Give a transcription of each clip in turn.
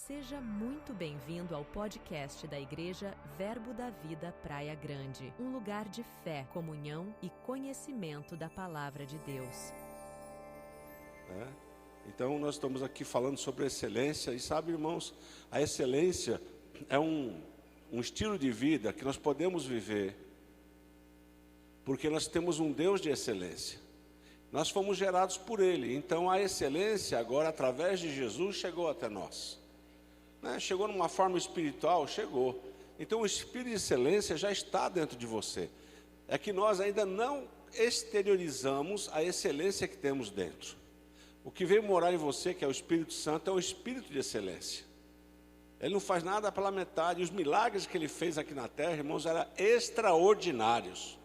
Seja muito bem-vindo ao podcast da Igreja Verbo da Vida Praia Grande, um lugar de fé, comunhão e conhecimento da Palavra de Deus. Então nós estamos aqui falando sobre excelência e sabe, irmãos, a excelência é um estilo de vida que nós podemos viver, porque nós temos um Deus de excelência. Nós fomos gerados por Ele, então a excelência agora através de Jesus chegou até nós. Chegou numa forma espiritual, chegou. Então o espírito de excelência já está dentro de você. É que nós ainda não exteriorizamos a excelência que temos dentro. O que veio morar em você, que é o Espírito Santo, é o espírito de excelência. Ele não faz nada pela metade. Os milagres que ele fez aqui na terra, irmãos, eram extraordinários.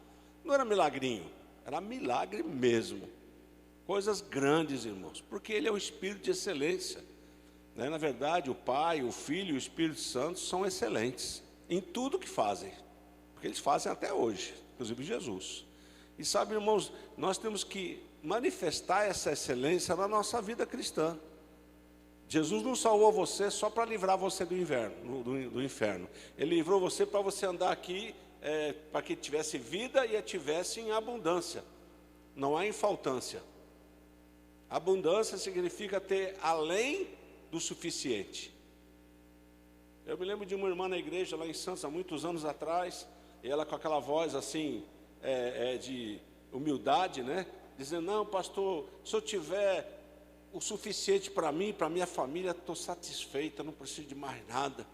Não era milagrinho, era milagre mesmo. Coisas grandes, irmãos, porque ele é o espírito de excelência. Na verdade, o Pai, o Filho e o Espírito Santo são excelentes em tudo que fazem, porque eles fazem até hoje, inclusive Jesus. E sabe, irmãos, nós temos que manifestar essa excelência na nossa vida cristã. Jesus não salvou você só para livrar você do inferno. Ele livrou você para você andar aqui, para que tivesse vida e a tivesse em abundância. Não há em faltância. Abundância significa ter além do suficiente. Eu me lembro de uma irmã na igreja lá em Santos há muitos anos atrás, e ela com aquela voz assim de humildade, dizendo: não, pastor, se eu tiver o suficiente para mim, para minha família, estou satisfeita, não preciso de mais nada.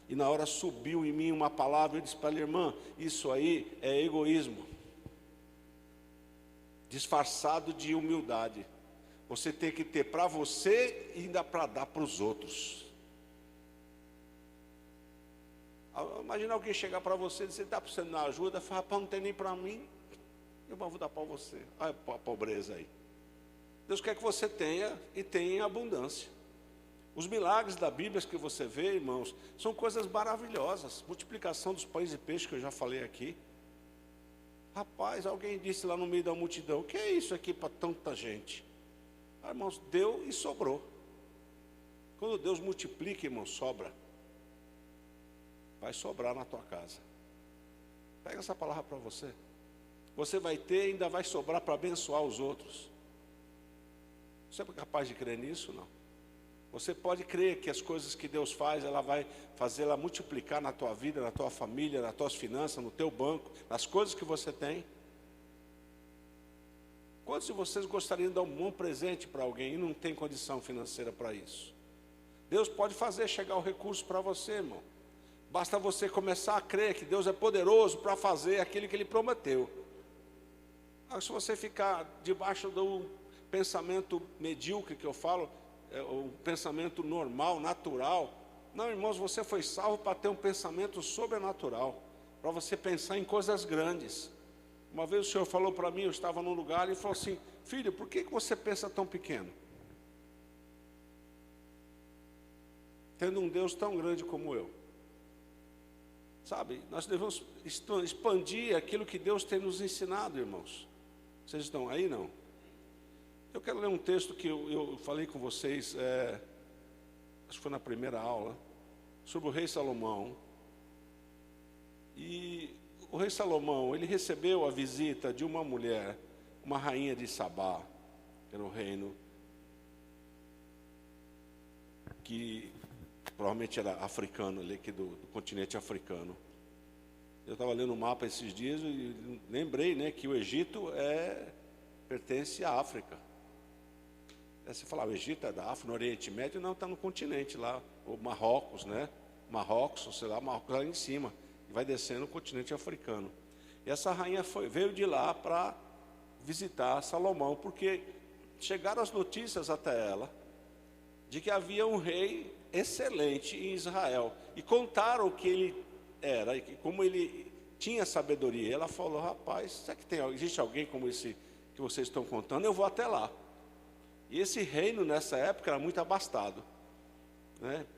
E na hora subiu em mim uma palavra, eu disse para ela: irmã, isso aí é egoísmo disfarçado de humildade. Você tem que ter para você e ainda para dar para os outros. Imagina alguém chegar para você e dizer: está precisando de ajuda? Fala: rapaz, não tem nem para mim, eu vou dar para você. Olha a pobreza aí. Deus quer que você tenha e tenha em abundância. Os milagres da Bíblia que você vê, irmãos, são coisas maravilhosas. Multiplicação dos pães e peixes, que eu já falei aqui. Rapaz, alguém disse lá no meio da multidão: o que é isso aqui para tanta gente? Irmãos, deu e sobrou. Quando Deus multiplica, irmãos, sobra. Vai sobrar na tua casa. Pega essa palavra para você. Você vai ter e ainda vai sobrar para abençoar os outros. Você é capaz de crer nisso? Não. Você pode crer que as coisas que Deus faz, ela vai fazer ela multiplicar na tua vida, na tua família, nas tuas finanças, no teu banco, nas coisas que você tem. Quantos de vocês gostariam de dar um bom presente para alguém e não tem condição financeira para isso? Deus pode fazer chegar o recurso para você, irmão. Basta você começar a crer que Deus é poderoso para fazer aquilo que Ele prometeu. Mas se você ficar debaixo do pensamento medíocre que eu falo, o pensamento normal, natural, não, irmãos, você foi salvo para ter um pensamento sobrenatural, para você pensar em coisas grandes. Uma vez o Senhor falou para mim, eu estava num lugar e falou assim: filho, por que você pensa tão pequeno? Tendo um Deus tão grande como eu. Sabe, nós devemos expandir aquilo que Deus tem nos ensinado, irmãos. Vocês estão aí, não? Eu quero ler um texto que eu falei com vocês, acho que foi na primeira aula, sobre o rei Salomão. E o rei Salomão, ele recebeu a visita de uma mulher, uma rainha de Sabá, que era um reino que provavelmente era africano, ali aqui do continente africano. Eu estava lendo o mapa esses dias e lembrei, que o Egito pertence à África. Aí você fala: o Egito é da África, no Oriente Médio? Não, está no continente lá, o Marrocos, Marrocos, sei lá, Marrocos lá em cima. E vai descendo o continente africano. E essa rainha veio de lá para visitar Salomão, porque chegaram as notícias até ela de que havia um rei excelente em Israel. E contaram que ele era, e como ele tinha sabedoria. Ela falou: rapaz, será que existe alguém como esse que vocês estão contando? Eu vou até lá. E esse reino nessa época era muito abastado.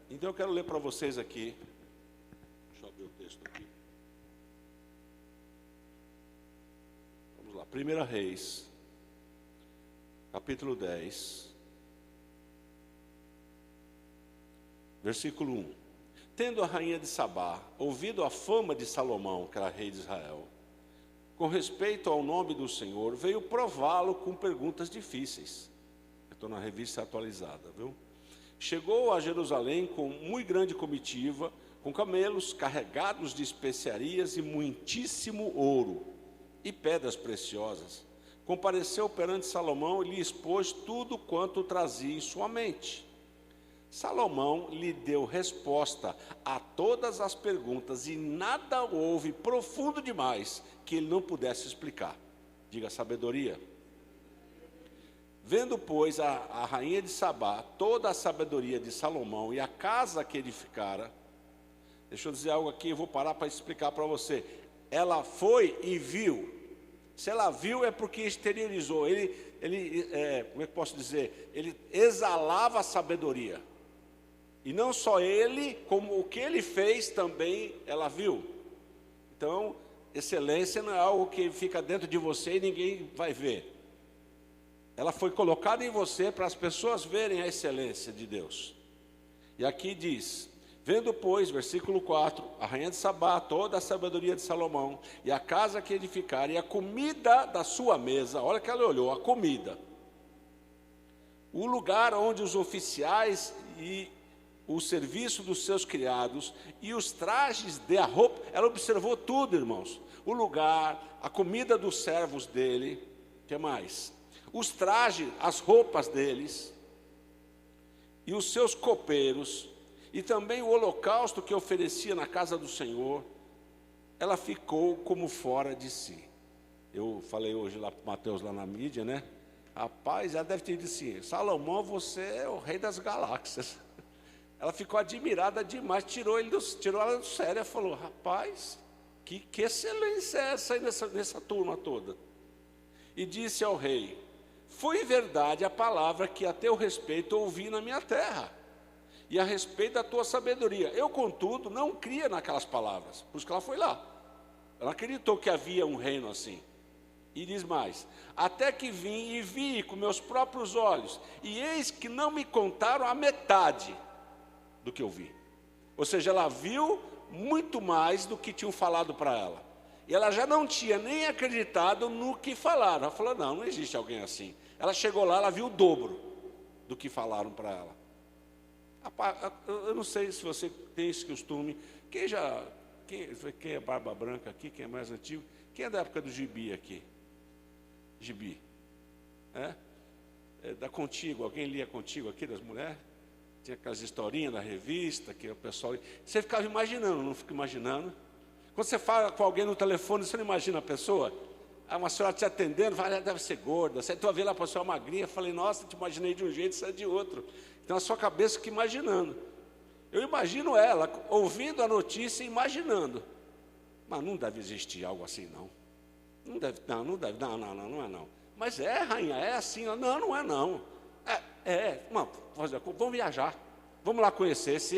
Então eu quero ler para vocês aqui. Deixa eu abrir o texto aqui. Vamos lá, 1 Reis, capítulo 10. Versículo 1. Tendo a rainha de Sabá ouvido a fama de Salomão, que era rei de Israel, com respeito ao nome do Senhor, veio prová-lo com perguntas difíceis. Eu estou na revista atualizada, viu? Chegou a Jerusalém com muito grande comitiva, com camelos carregados de especiarias e muitíssimo ouro e pedras preciosas. Compareceu perante Salomão e lhe expôs tudo quanto trazia em sua mente. Salomão lhe deu resposta a todas as perguntas e nada houve profundo demais que ele não pudesse explicar. Diga sabedoria. Vendo, pois, a rainha de Sabá toda a sabedoria de Salomão e a casa que edificara, deixa eu dizer algo aqui, eu vou parar para explicar para você. Ela foi e viu. Se ela viu é porque exteriorizou. Como é que eu posso dizer? Ele exalava a sabedoria. E não só ele, como o que ele fez também ela viu. Então, excelência não é algo que fica dentro de você e ninguém vai ver. Ela foi colocada em você para as pessoas verem a excelência de Deus. E aqui diz: vendo, pois, versículo 4, a rainha de Sabá, toda a sabedoria de Salomão, e a casa que edificar, e a comida da sua mesa, olha que ela olhou, a comida, o lugar onde os oficiais e o serviço dos seus criados, e os trajes de a roupa, ela observou tudo, irmãos, o lugar, a comida dos servos dele, o que mais? Os trajes, as roupas deles, e os seus copeiros, e também o holocausto que oferecia na casa do Senhor, ela ficou como fora de si. Eu falei hoje lá para o Mateus, lá na mídia, né? Rapaz, ela deve ter dito assim: Salomão, você é o rei das galáxias. Ela ficou admirada demais, tirou ela do sério e falou: rapaz, que excelência é essa aí nessa turma toda? E disse ao rei: foi verdade a palavra que a teu respeito ouvi na minha terra, e a respeito da tua sabedoria. Eu, contudo, não cria naquelas palavras, por isso que ela foi lá. Ela acreditou que havia um reino assim. E diz mais: até que vim e vi com meus próprios olhos, e eis que não me contaram a metade do que eu vi. Ou seja, ela viu muito mais do que tinham falado para ela. E ela já não tinha nem acreditado no que falaram. Ela falou: não existe alguém assim. Ela chegou lá, ela viu o dobro do que falaram para ela. Eu não sei se você tem esse costume. Quem é barba branca aqui? Quem é mais antigo? Quem é da época do gibi aqui? Gibi. É da Contigo. Alguém lia Contigo aqui, das mulheres? Tinha aquelas historinhas da revista que o pessoal... Você ficava imaginando, não fica imaginando? Quando você fala com alguém no telefone, você não imagina a pessoa? Uma senhora te atendendo, fala: deve ser gorda. Você vai ver lá a pessoa magrinha, falei: nossa, te imaginei de um jeito, você é de outro. Então a sua cabeça fica imaginando. Eu imagino ela ouvindo a notícia e imaginando. Mas não deve existir algo assim, não. Não é não. Mas rainha, é assim. Não é não. Vamos viajar. Vamos lá conhecer. Se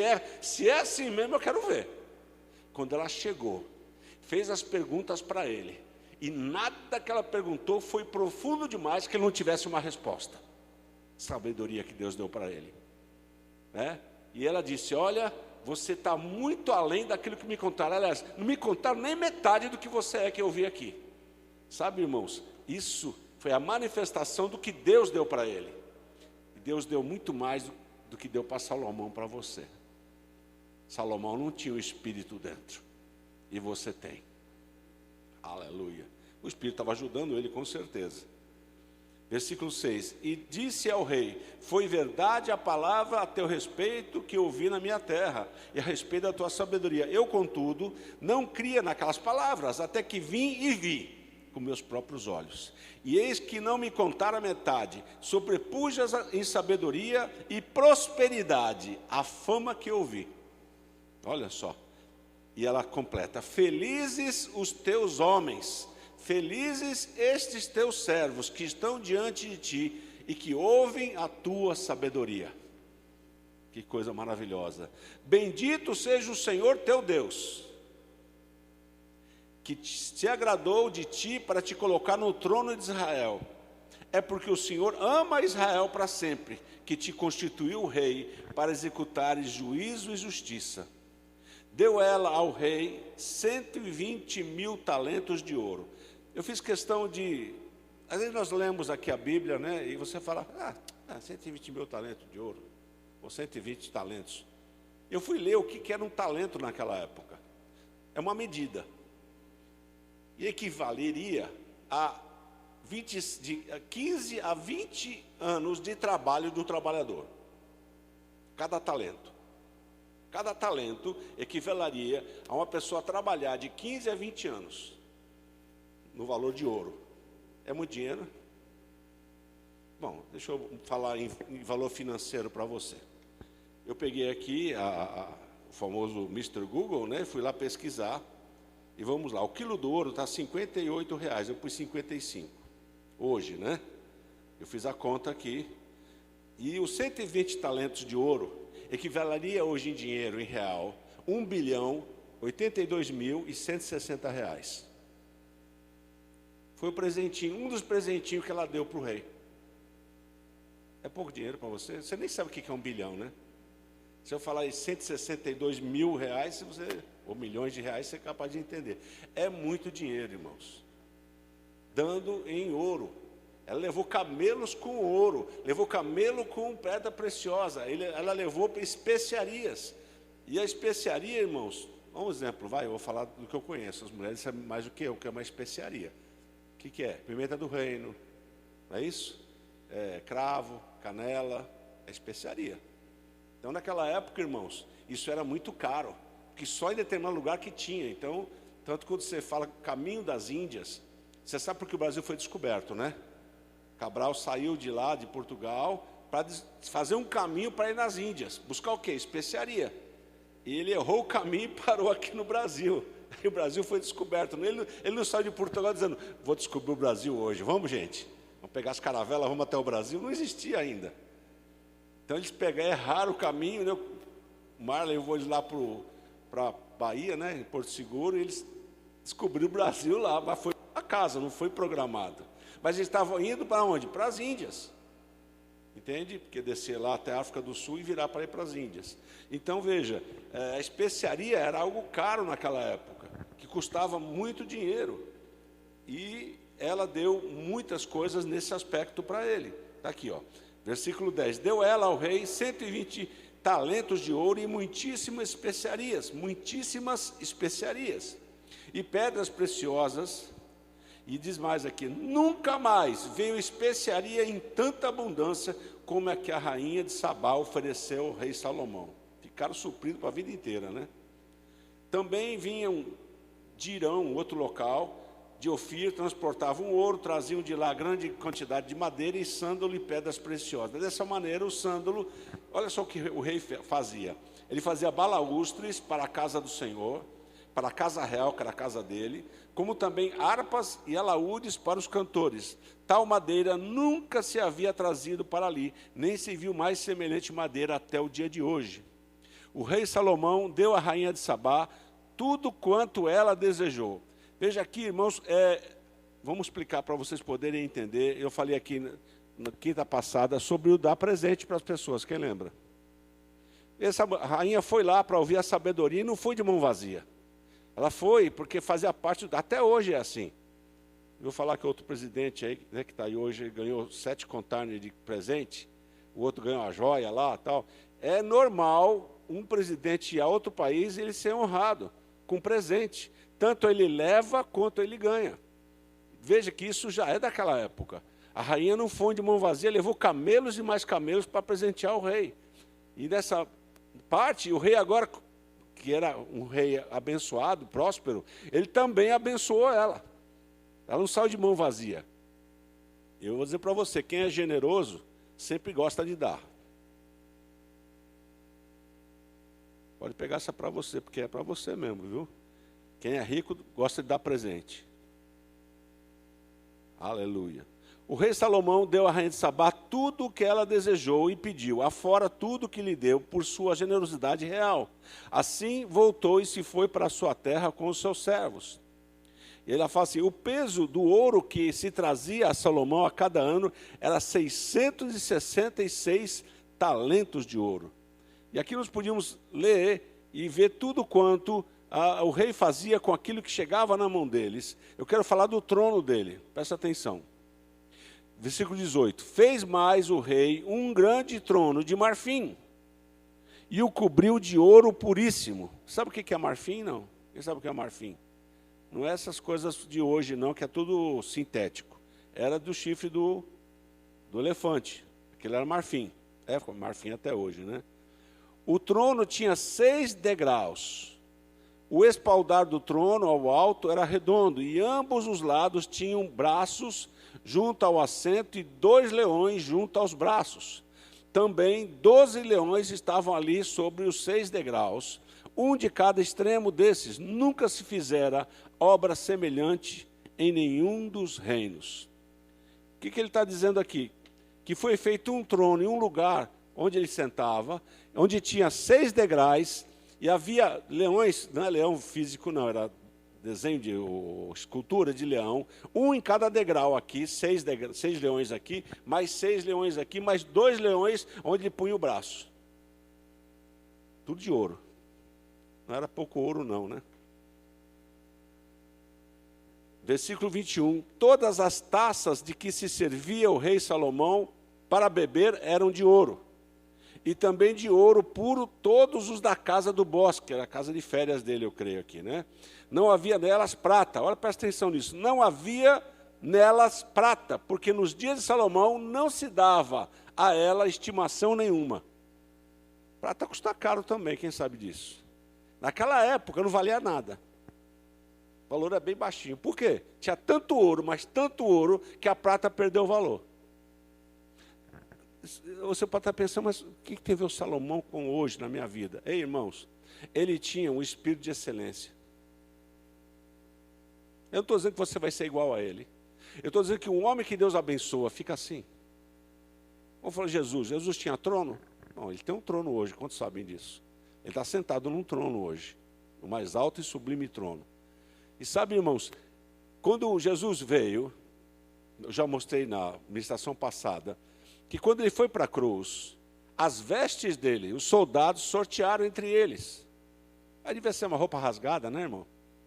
é assim mesmo, eu quero ver. Quando ela chegou, fez as perguntas para ele, e nada que ela perguntou foi profundo demais que ele não tivesse uma resposta. Sabedoria que Deus deu para ele. E ela disse: olha, você está muito além daquilo que me contaram. Aliás, não me contaram nem metade do que você é que eu vi aqui. Sabe, irmãos, isso foi a manifestação do que Deus deu para ele. E Deus deu muito mais do que deu para Salomão para você. Salomão não tinha o Espírito dentro, e você tem. Aleluia. O Espírito estava ajudando ele, com certeza. Versículo 6: e disse ao rei: foi verdade a palavra a teu respeito que ouvi na minha terra, e a respeito da tua sabedoria. Eu, contudo, não cria naquelas palavras, até que vim e vi com meus próprios olhos. E eis que não me contaram a metade. Sobrepujas em sabedoria e prosperidade a fama que ouvi. Olha só. E ela completa: felizes os teus homens, felizes estes teus servos que estão diante de ti e que ouvem a tua sabedoria. Que coisa maravilhosa. Bendito seja o Senhor teu Deus, que se agradou de ti para te colocar no trono de Israel. é porque o Senhor ama Israel para sempre, que te constituiu rei para executares juízo e justiça. Deu ela ao rei 120.000 talentos de ouro. Eu fiz questão de... Às vezes nós lemos aqui a Bíblia, né? E você fala, 120.000 talentos de ouro, ou 120 talentos. Eu fui ler o que era um talento naquela época. É uma medida. E equivaleria a 15 a 20 anos de trabalho do trabalhador. Cada talento. Cada talento equivaleria a uma pessoa trabalhar de 15 a 20 anos no valor de ouro. É muito dinheiro? Bom, deixa eu falar em valor financeiro para você. Eu peguei aqui o famoso Mr. Google, né? Fui lá pesquisar. E vamos lá, o quilo do ouro está R$ 58,00, eu pus 55. Hoje, né? Eu fiz a conta aqui. E os 120 talentos de ouro equivaleria hoje em dinheiro, em real, R$1.082.160. Foi o presentinho, um dos presentinhos que ela deu para o rei. É pouco dinheiro para você? Você nem sabe o que é 1 bilhão, né? Se eu falar em 162 mil reais, ou milhões de reais, você é capaz de entender. É muito dinheiro, irmãos. Dando em ouro. Ela levou camelos com ouro, levou camelo com pedra preciosa, ela levou para especiarias. E a especiaria, irmãos, um exemplo, eu vou falar do que eu conheço. As mulheres sabem mais do que eu, que é uma especiaria. O que é? Pimenta do reino, não é isso? Cravo, canela, é especiaria. Então, naquela época, irmãos, isso era muito caro, porque só em determinado lugar que tinha. Então, tanto quando você fala caminho das Índias, você sabe porque o Brasil foi descoberto, né? Cabral saiu de lá, de Portugal, para fazer um caminho para ir nas Índias. Buscar o quê? Especiaria. E ele errou o caminho e parou aqui no Brasil. E o Brasil foi descoberto. Ele não saiu de Portugal dizendo, vou descobrir o Brasil hoje. Vamos, gente. Vamos pegar as caravelas, vamos até o Brasil. Não existia ainda. Então eles erraram o caminho, né? O mar levou eles lá para a Bahia, né? Em Porto Seguro, e eles descobriram o Brasil lá, mas foi a casa, não foi programado. Mas eles estavam indo para onde? Para as Índias. Entende? Porque descer lá até a África do Sul e virar para ir para as Índias. Então veja, a especiaria era algo caro naquela época, que custava muito dinheiro. E ela deu muitas coisas nesse aspecto para ele. Está aqui, ó. Versículo 10. Deu ela ao rei 120 talentos de ouro e muitíssimas especiarias, e pedras preciosas. E diz mais aqui, nunca mais veio especiaria em tanta abundância como a que a rainha de Sabá ofereceu ao rei Salomão. Ficaram supridos para a vida inteira, né? Também vinham de Irão, outro local, de Ofir, transportavam ouro, traziam de lá grande quantidade de madeira e sândalo e pedras preciosas. Dessa maneira, o sândalo, olha só o que o rei fazia. Ele fazia balaústres para a casa do Senhor, para a casa real, que era a casa dele, como também harpas e alaúdes para os cantores. Tal madeira nunca se havia trazido para ali, nem se viu mais semelhante madeira até o dia de hoje. O rei Salomão deu à rainha de Sabá tudo quanto ela desejou. Veja aqui, irmãos, vamos explicar para vocês poderem entender. Eu falei aqui na quinta passada sobre o dar presente para as pessoas, quem lembra? Essa rainha foi lá para ouvir a sabedoria e não foi de mão vazia. Ela foi porque fazia parte, até hoje é assim. Eu vou falar que outro presidente aí, né, que está aí hoje, ganhou 7 containers de presente, o outro ganhou uma joia lá, tal. É normal um presidente ir a outro país e ele ser honrado com presente. Tanto ele leva quanto ele ganha. Veja que isso já é daquela época. A rainha não foi de mão vazia, levou camelos e mais camelos para presentear o rei. E nessa parte, o rei agora, que era um rei abençoado, próspero, ele também abençoou ela. Ela não saiu de mão vazia. Eu vou dizer para você, quem é generoso, sempre gosta de dar. Pode pegar essa para você, porque é para você mesmo, viu? Quem é rico gosta de dar presente. Aleluia. O rei Salomão deu à rainha de Sabá tudo o que ela desejou e pediu, afora tudo que lhe deu por sua generosidade real. Assim voltou e se foi para a sua terra com os seus servos. E ele fala assim, o peso do ouro que se trazia a Salomão a cada ano era 666 talentos de ouro. E aqui nós podíamos ler e ver tudo quanto o rei fazia com aquilo que chegava na mão deles. Eu quero falar do trono dele, presta atenção. Versículo 18. Fez mais o rei um grande trono de marfim e o cobriu de ouro puríssimo. Sabe o que é marfim? Não. Quem sabe o que é marfim? Não é essas coisas de hoje, não, que é tudo sintético. Era do chifre do elefante. Aquele era marfim. É marfim até hoje, né? O trono tinha 6 degraus. O espaldar do trono ao alto era redondo, e ambos os lados tinham braços junto ao assento e 2 leões junto aos braços. Também 12 leões estavam ali sobre os 6 degraus, um de cada extremo desses. Nunca se fizera obra semelhante em nenhum dos reinos. O que ele está dizendo aqui? Que foi feito um trono em um lugar onde ele sentava, onde tinha 6 degraus, e havia leões, não é leão físico não, era desenho de escultura de leão, um em cada degrau aqui, 6 leões aqui, mais 6 leões aqui, mais 2 leões onde ele punha o braço. Tudo de ouro. Não era pouco ouro não, né? Versículo 21. Todas as taças de que se servia o rei Salomão para beber eram de ouro. E também de ouro puro todos os da casa do bosque, era a casa de férias dele, eu creio aqui, né? Não havia nelas prata, olha, presta atenção nisso, não havia nelas prata, porque nos dias de Salomão não se dava a ela estimação nenhuma. Prata custa caro também, quem sabe disso? Naquela época não valia nada, o valor era bem baixinho. Por quê? Tinha tanto ouro, mas tanto ouro, que a prata perdeu o valor. Você pode estar pensando, mas o que tem a ver o Salomão com hoje na minha vida? Ei, irmãos, ele tinha um espírito de excelência. Eu não estou dizendo que você vai ser igual a ele. Eu estou dizendo que um homem que Deus abençoa fica assim. Vamos falar de Jesus. Jesus tinha trono? Não, ele tem um trono hoje, quantos sabem disso? Ele está sentado num trono hoje, o mais alto e sublime trono. E sabe, irmãos, quando Jesus veio, eu já mostrei na ministração passada, que quando ele foi para a cruz, as vestes dele, os soldados sortearam entre eles. Aí devia ser uma roupa rasgada, né, irmão?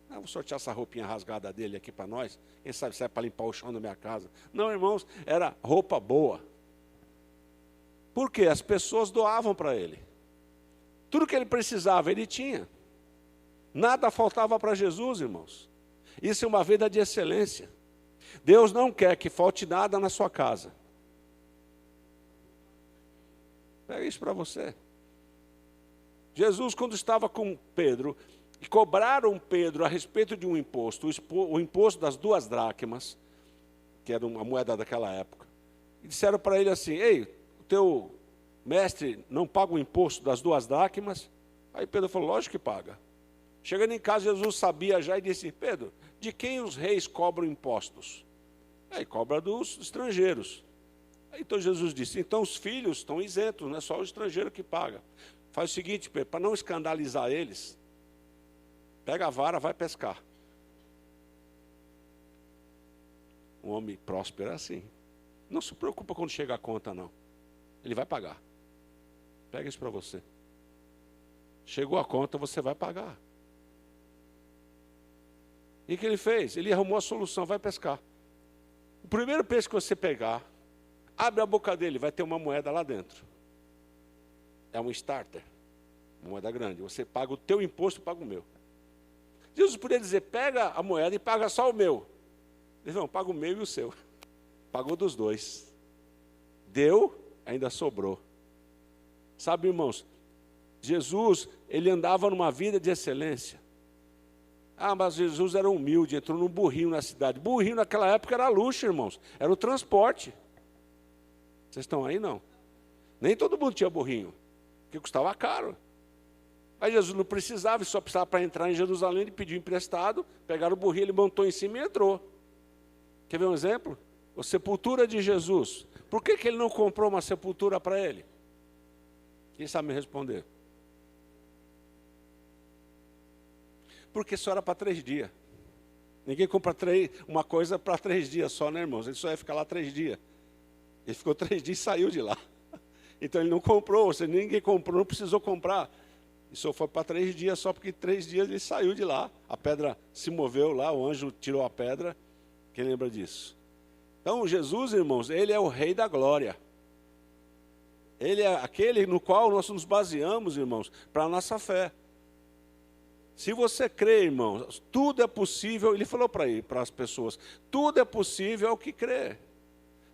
Ah, vou sortear essa roupinha rasgada dele aqui para nós. Quem sabe se é para limpar o chão da minha casa. Não, irmãos, era roupa boa. Por quê? As pessoas doavam para ele. Tudo que ele precisava, ele tinha. Nada faltava para Jesus, irmãos. Isso é uma vida de excelência. Deus não quer que falte nada na sua casa. Pega isso para você. Jesus, quando estava com Pedro, e cobraram Pedro a respeito de um imposto, o imposto das 2 dracmas, que era uma moeda daquela época, e disseram para ele assim, ei, o teu mestre não paga o imposto das 2 dracmas? Aí Pedro falou, lógico que paga. Chegando em casa, Jesus sabia já e disse, Pedro, de quem os reis cobram impostos? Aí cobra dos estrangeiros. Então Jesus disse, então os filhos estão isentos, não é só o estrangeiro que paga. Faz o seguinte, Pedro, para não escandalizar eles, pega a vara, vai pescar. Um homem próspero é assim. Não se preocupa quando chega a conta, não. Ele vai pagar. Pega isso para você. Chegou a conta, você vai pagar. E o que ele fez? Ele arrumou a solução, vai pescar. O primeiro peixe que você pegar, abre a boca dele, vai ter uma moeda lá dentro. É um starter, uma moeda grande. Você paga o teu imposto, paga o meu. Jesus poderia dizer, pega a moeda e paga só o meu. Ele não, paga o meu e o seu. Pagou dos 2. Deu, ainda sobrou. Sabe, irmãos, Jesus, ele andava numa vida de excelência. Ah, mas Jesus era humilde, entrou num burrinho na cidade. Burrinho naquela época era luxo, irmãos. Era o transporte. Vocês estão aí, não? Nem todo mundo tinha burrinho, porque custava caro. Aí Jesus não precisava, só precisava para entrar em Jerusalém, ele pediu emprestado, pegaram o burrinho, ele montou em cima e entrou. Quer ver um exemplo? A sepultura de Jesus. Por que ele não comprou uma sepultura para ele? Quem sabe me responder? Porque só era para 3 dias. Ninguém compra uma coisa para 3 dias só, né, irmãos? Ele só ia ficar lá 3 dias. Ele ficou 3 dias e saiu de lá. Então ele não comprou, ninguém comprou, não precisou comprar. E só foi para 3 dias, só porque 3 dias ele saiu de lá. A pedra se moveu lá, o anjo tirou a pedra. Quem lembra disso? Então Jesus, irmãos, ele é o Rei da glória. Ele é aquele no qual nós nos baseamos, irmãos, para a nossa fé. Se você crê, irmãos, tudo é possível. Ele falou para as pessoas, tudo é possível ao que crê.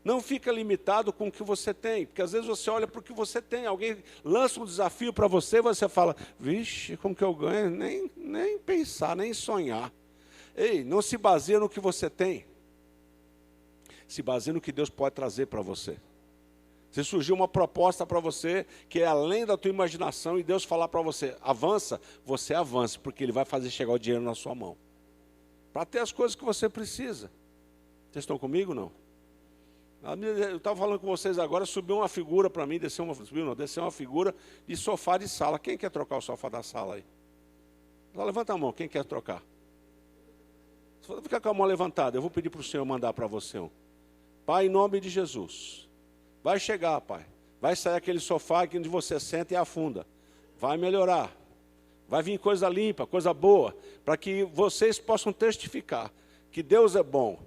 Não fica limitado com o que você tem, porque às vezes você olha para o que você tem, alguém lança um desafio para você, e você fala, vixe, como que eu ganho? Nem pensar, nem sonhar. Ei, não se baseia no que você tem, se baseia no que Deus pode trazer para você. Se surgiu uma proposta para você, que é além da tua imaginação, e Deus falar para você, avança, você avança, porque Ele vai fazer chegar o dinheiro na sua mão. Para ter as coisas que você precisa. Vocês estão comigo ou não? Eu estava falando com vocês agora, subiu uma figura para mim, desceu uma figura de sofá de sala. Quem quer trocar o sofá da sala aí? Só levanta a mão, quem quer trocar? Fica com a mão levantada, eu vou pedir para o Senhor mandar para você um. Pai, em nome de Jesus, vai chegar, Pai. Vai sair aquele sofá aqui onde você senta e afunda. Vai melhorar. Vai vir coisa limpa, coisa boa, para que vocês possam testificar que Deus é bom.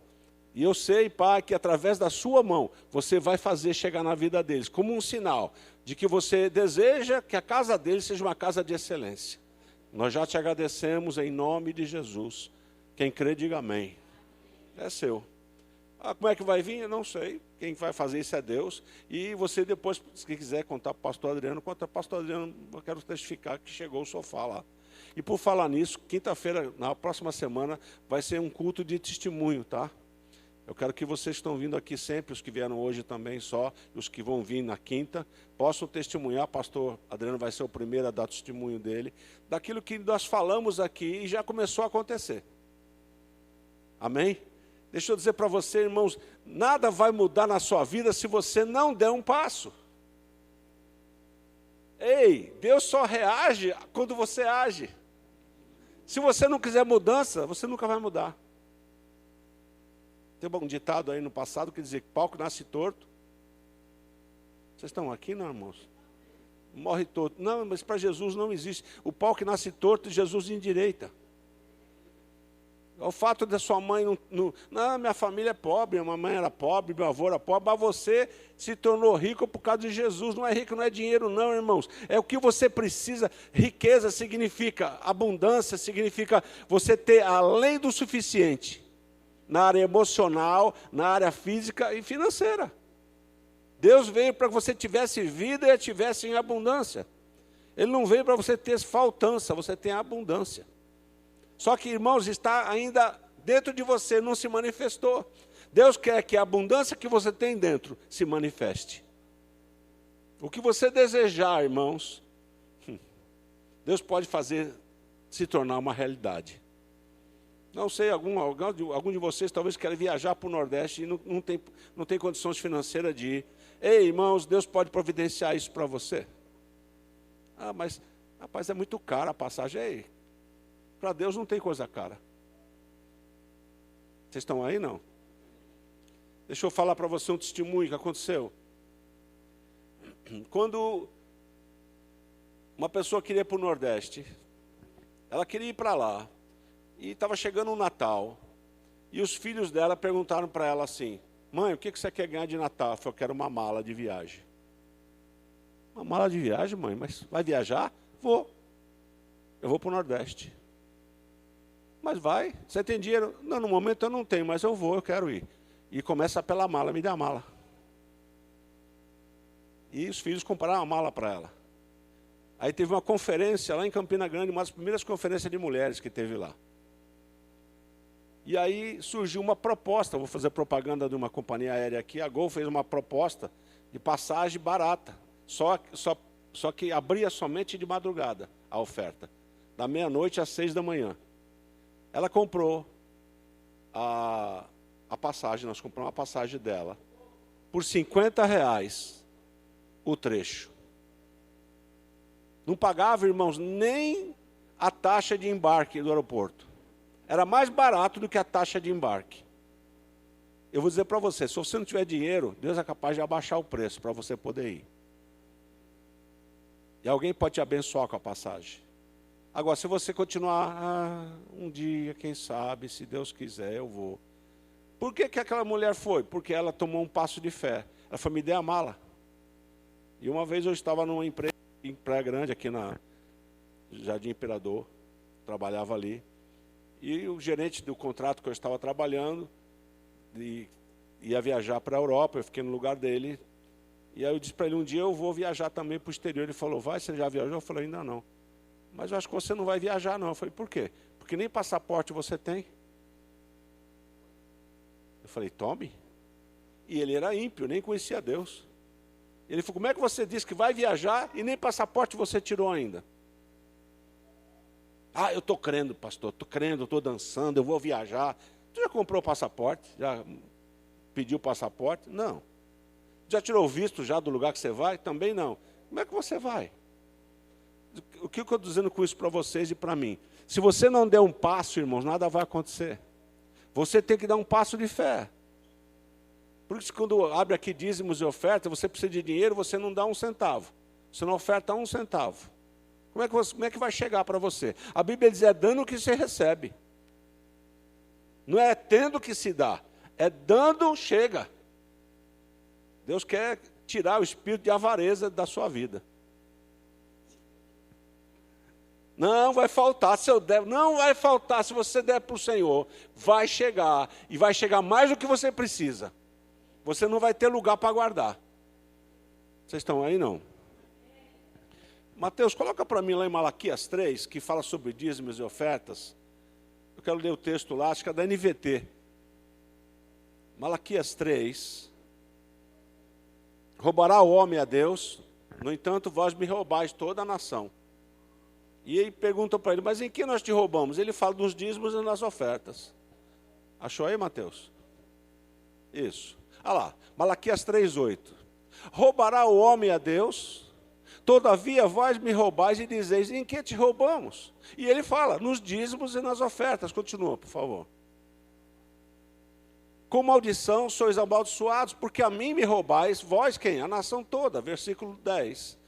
E eu sei, Pai, que através da sua mão, você vai fazer chegar na vida deles, como um sinal de que você deseja que a casa deles seja uma casa de excelência. Nós já te agradecemos em nome de Jesus. Quem crê, diga amém. É seu. Como é que vai vir? Eu não sei. Quem vai fazer isso é Deus. E você depois, se quiser contar para o pastor Adriano, conta para o pastor Adriano, eu quero testificar que chegou o sofá lá. E por falar nisso, quinta-feira, na próxima semana, vai ser um culto de testemunho, tá? Eu quero que vocês que estão vindo aqui sempre, os que vieram hoje também só, os que vão vir na quinta, possam testemunhar. Pastor Adriano vai ser o primeiro a dar testemunho dele, daquilo que nós falamos aqui e já começou a acontecer. Amém? Deixa eu dizer para você, irmãos, nada vai mudar na sua vida se você não der um passo. Ei, Deus só reage quando você age. Se você não quiser mudança, você nunca vai mudar. Tem um ditado aí no passado que dizia que pau que nasce torto. Vocês estão aqui, não, irmãos? Morre torto. Não, mas para Jesus não existe. O pau que nasce torto, Jesus endireita. O fato da sua mãe não, minha família é pobre, minha mãe era pobre, meu avô era pobre, mas você se tornou rico por causa de Jesus. Não é rico, não é dinheiro não, irmãos. É o que você precisa. Riqueza significa abundância, significa você ter além do suficiente. Na área emocional, na área física e financeira. Deus veio para que você tivesse vida e a tivesse em abundância. Ele não veio para você ter faltança, você tem abundância. Só que, irmãos, está ainda dentro de você, não se manifestou. Deus quer que a abundância que você tem dentro se manifeste. O que você desejar, irmãos, Deus pode fazer se tornar uma realidade. Não sei, algum de vocês talvez queira viajar para o Nordeste e não tem condições financeiras de ir. Ei, irmãos, Deus pode providenciar isso para você. Mas, rapaz, é muito cara a passagem. Ei, para Deus não tem coisa cara. Vocês estão aí, não? Deixa eu falar para você um testemunho que aconteceu. Quando uma pessoa queria ir para o Nordeste, ela queria ir para lá. E estava chegando o Natal, e os filhos dela perguntaram para ela assim, mãe, o que você quer ganhar de Natal? Eu falei, eu quero uma mala de viagem. Uma mala de viagem, mãe? Mas vai viajar? Vou. Eu vou para o Nordeste. Mas vai, você tem dinheiro? Não, no momento eu não tenho, mas eu vou, eu quero ir. E começa pela mala, me dá a mala. E os filhos compraram uma mala para ela. Aí teve uma conferência lá em Campina Grande, uma das primeiras conferências de mulheres que teve lá. E aí surgiu uma proposta, vou fazer propaganda de uma companhia aérea aqui, a Gol fez uma proposta de passagem barata, só que abria somente de madrugada a oferta, da meia-noite às 6 da manhã. Ela comprou a passagem, nós compramos a passagem dela, por R$50 o trecho. Não pagava, irmãos, nem a taxa de embarque do aeroporto. Era mais barato do que a taxa de embarque. Eu vou dizer para você, se você não tiver dinheiro, Deus é capaz de abaixar o preço para você poder ir. E alguém pode te abençoar com a passagem. Agora, se você continuar, um dia, quem sabe, se Deus quiser, eu vou. Por que aquela mulher foi? Porque ela tomou um passo de fé. Ela falou, me dê a mala. E uma vez eu estava numa empresa em Praia Grande, aqui na Jardim Imperador, trabalhava ali. E o gerente do contrato que eu estava trabalhando, ia viajar para a Europa, eu fiquei no lugar dele. E aí eu disse para ele, um dia eu vou viajar também para o exterior. Ele falou, vai, você já viajou? Eu falei, ainda não. Mas eu acho que você não vai viajar não. Eu falei, por quê? Porque nem passaporte você tem. Eu falei, tome. E ele era ímpio, nem conhecia Deus. Ele falou, como é que você disse que vai viajar e nem passaporte você tirou ainda? Ah, eu estou crendo, pastor, estou crendo, estou dançando, eu vou viajar. Tu já comprou o passaporte? Já pediu o passaporte? Não. Já tirou o visto já do lugar que você vai? Também não. Como é que você vai? O que eu estou dizendo com isso para vocês e para mim? Se você não der um passo, irmãos, nada vai acontecer. Você tem que dar um passo de fé. Por isso, quando abre aqui dízimos e oferta, você precisa de dinheiro, você não dá um centavo. Você não oferta um centavo. Como é que vai chegar para você? A Bíblia diz, é dando que você recebe. Não é tendo que se dá. É dando, chega. Deus quer tirar o espírito de avareza da sua vida. Não vai faltar, se eu der, não vai faltar, se você der para o Senhor, vai chegar, e vai chegar mais do que você precisa. Você não vai ter lugar para guardar. Vocês estão aí, não? Mateus, coloca para mim lá em Malaquias 3, que fala sobre dízimos e ofertas. Eu quero ler o texto lá, acho que é da NVT. Malaquias 3. Roubará o homem a Deus, no entanto, vós me roubais toda a nação. E aí perguntam para ele, mas em que nós te roubamos? Ele fala dos dízimos e nas ofertas. Achou aí, Mateus? Isso. Olha lá, Malaquias 3:8. Roubará o homem a Deus, todavia vós me roubais e dizeis, em que te roubamos? E ele fala, nos dízimos e nas ofertas. Continua, por favor. Com maldição sois amaldiçoados, porque a mim me roubais, vós quem? A nação toda. Versículo 10.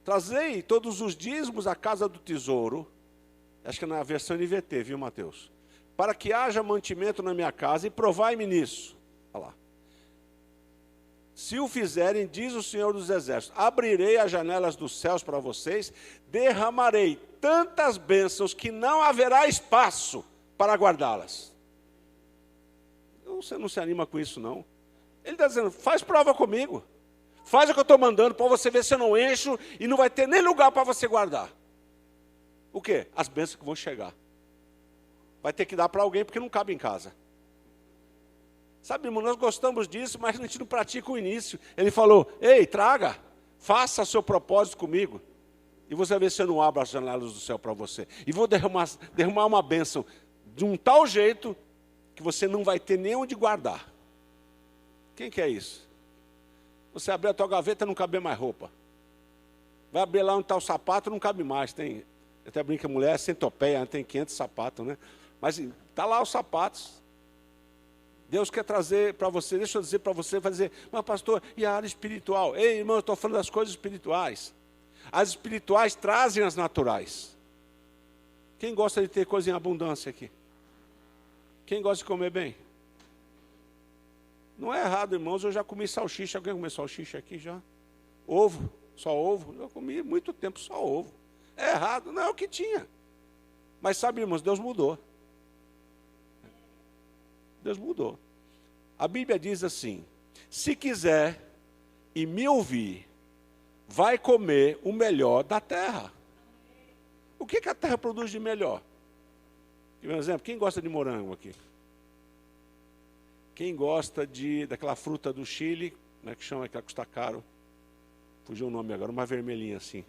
Trazei todos os dízimos à casa do tesouro, acho que é na versão NVT, viu, Mateus? Para que haja mantimento na minha casa, e provai-me nisso. Olha lá. Se o fizerem, diz o Senhor dos Exércitos, abrirei as janelas dos céus para vocês, derramarei tantas bênçãos que não haverá espaço para guardá-las. Você não se anima com isso, não. Ele está dizendo, faz prova comigo. Faz o que eu estou mandando para você ver se eu não encho e não vai ter nem lugar para você guardar. O quê? As bênçãos que vão chegar. Vai ter que dar para alguém porque não cabe em casa. Sabe, irmão, nós gostamos disso, mas a gente não pratica o início. Ele falou, ei, traga, faça o seu propósito comigo. E você vê se eu não abro as janelas do céu para você. E vou derramar uma bênção de um tal jeito que você não vai ter nem onde guardar. Quem quer isso? Você abrir a tua gaveta, não cabe mais roupa. Vai abrir lá onde está o sapato, não cabe mais. Tem, até brinca, mulher, centopeia, tem 500 sapatos, né? Mas está lá os sapatos. Deus quer trazer para você, deixa eu dizer para você, vai dizer, mas pastor, e a área espiritual? Ei, irmão, eu estou falando das coisas espirituais. As espirituais trazem as naturais. Quem gosta de ter coisa em abundância aqui? Quem gosta de comer bem? Não é errado, irmãos, eu já comi salsicha. Alguém comeu salsicha aqui já? Ovo, só ovo. Eu comi muito tempo só ovo. É errado, não é o que tinha. Mas sabe, irmãos, Deus mudou. Deus mudou. A Bíblia diz assim, se quiser e me ouvir, vai comer o melhor da terra. O que a terra produz de melhor? Por exemplo, quem gosta de morango aqui? Quem gosta daquela fruta do Chile, como é que chama, que custa caro? Fugiu o nome agora, uma vermelhinha assim.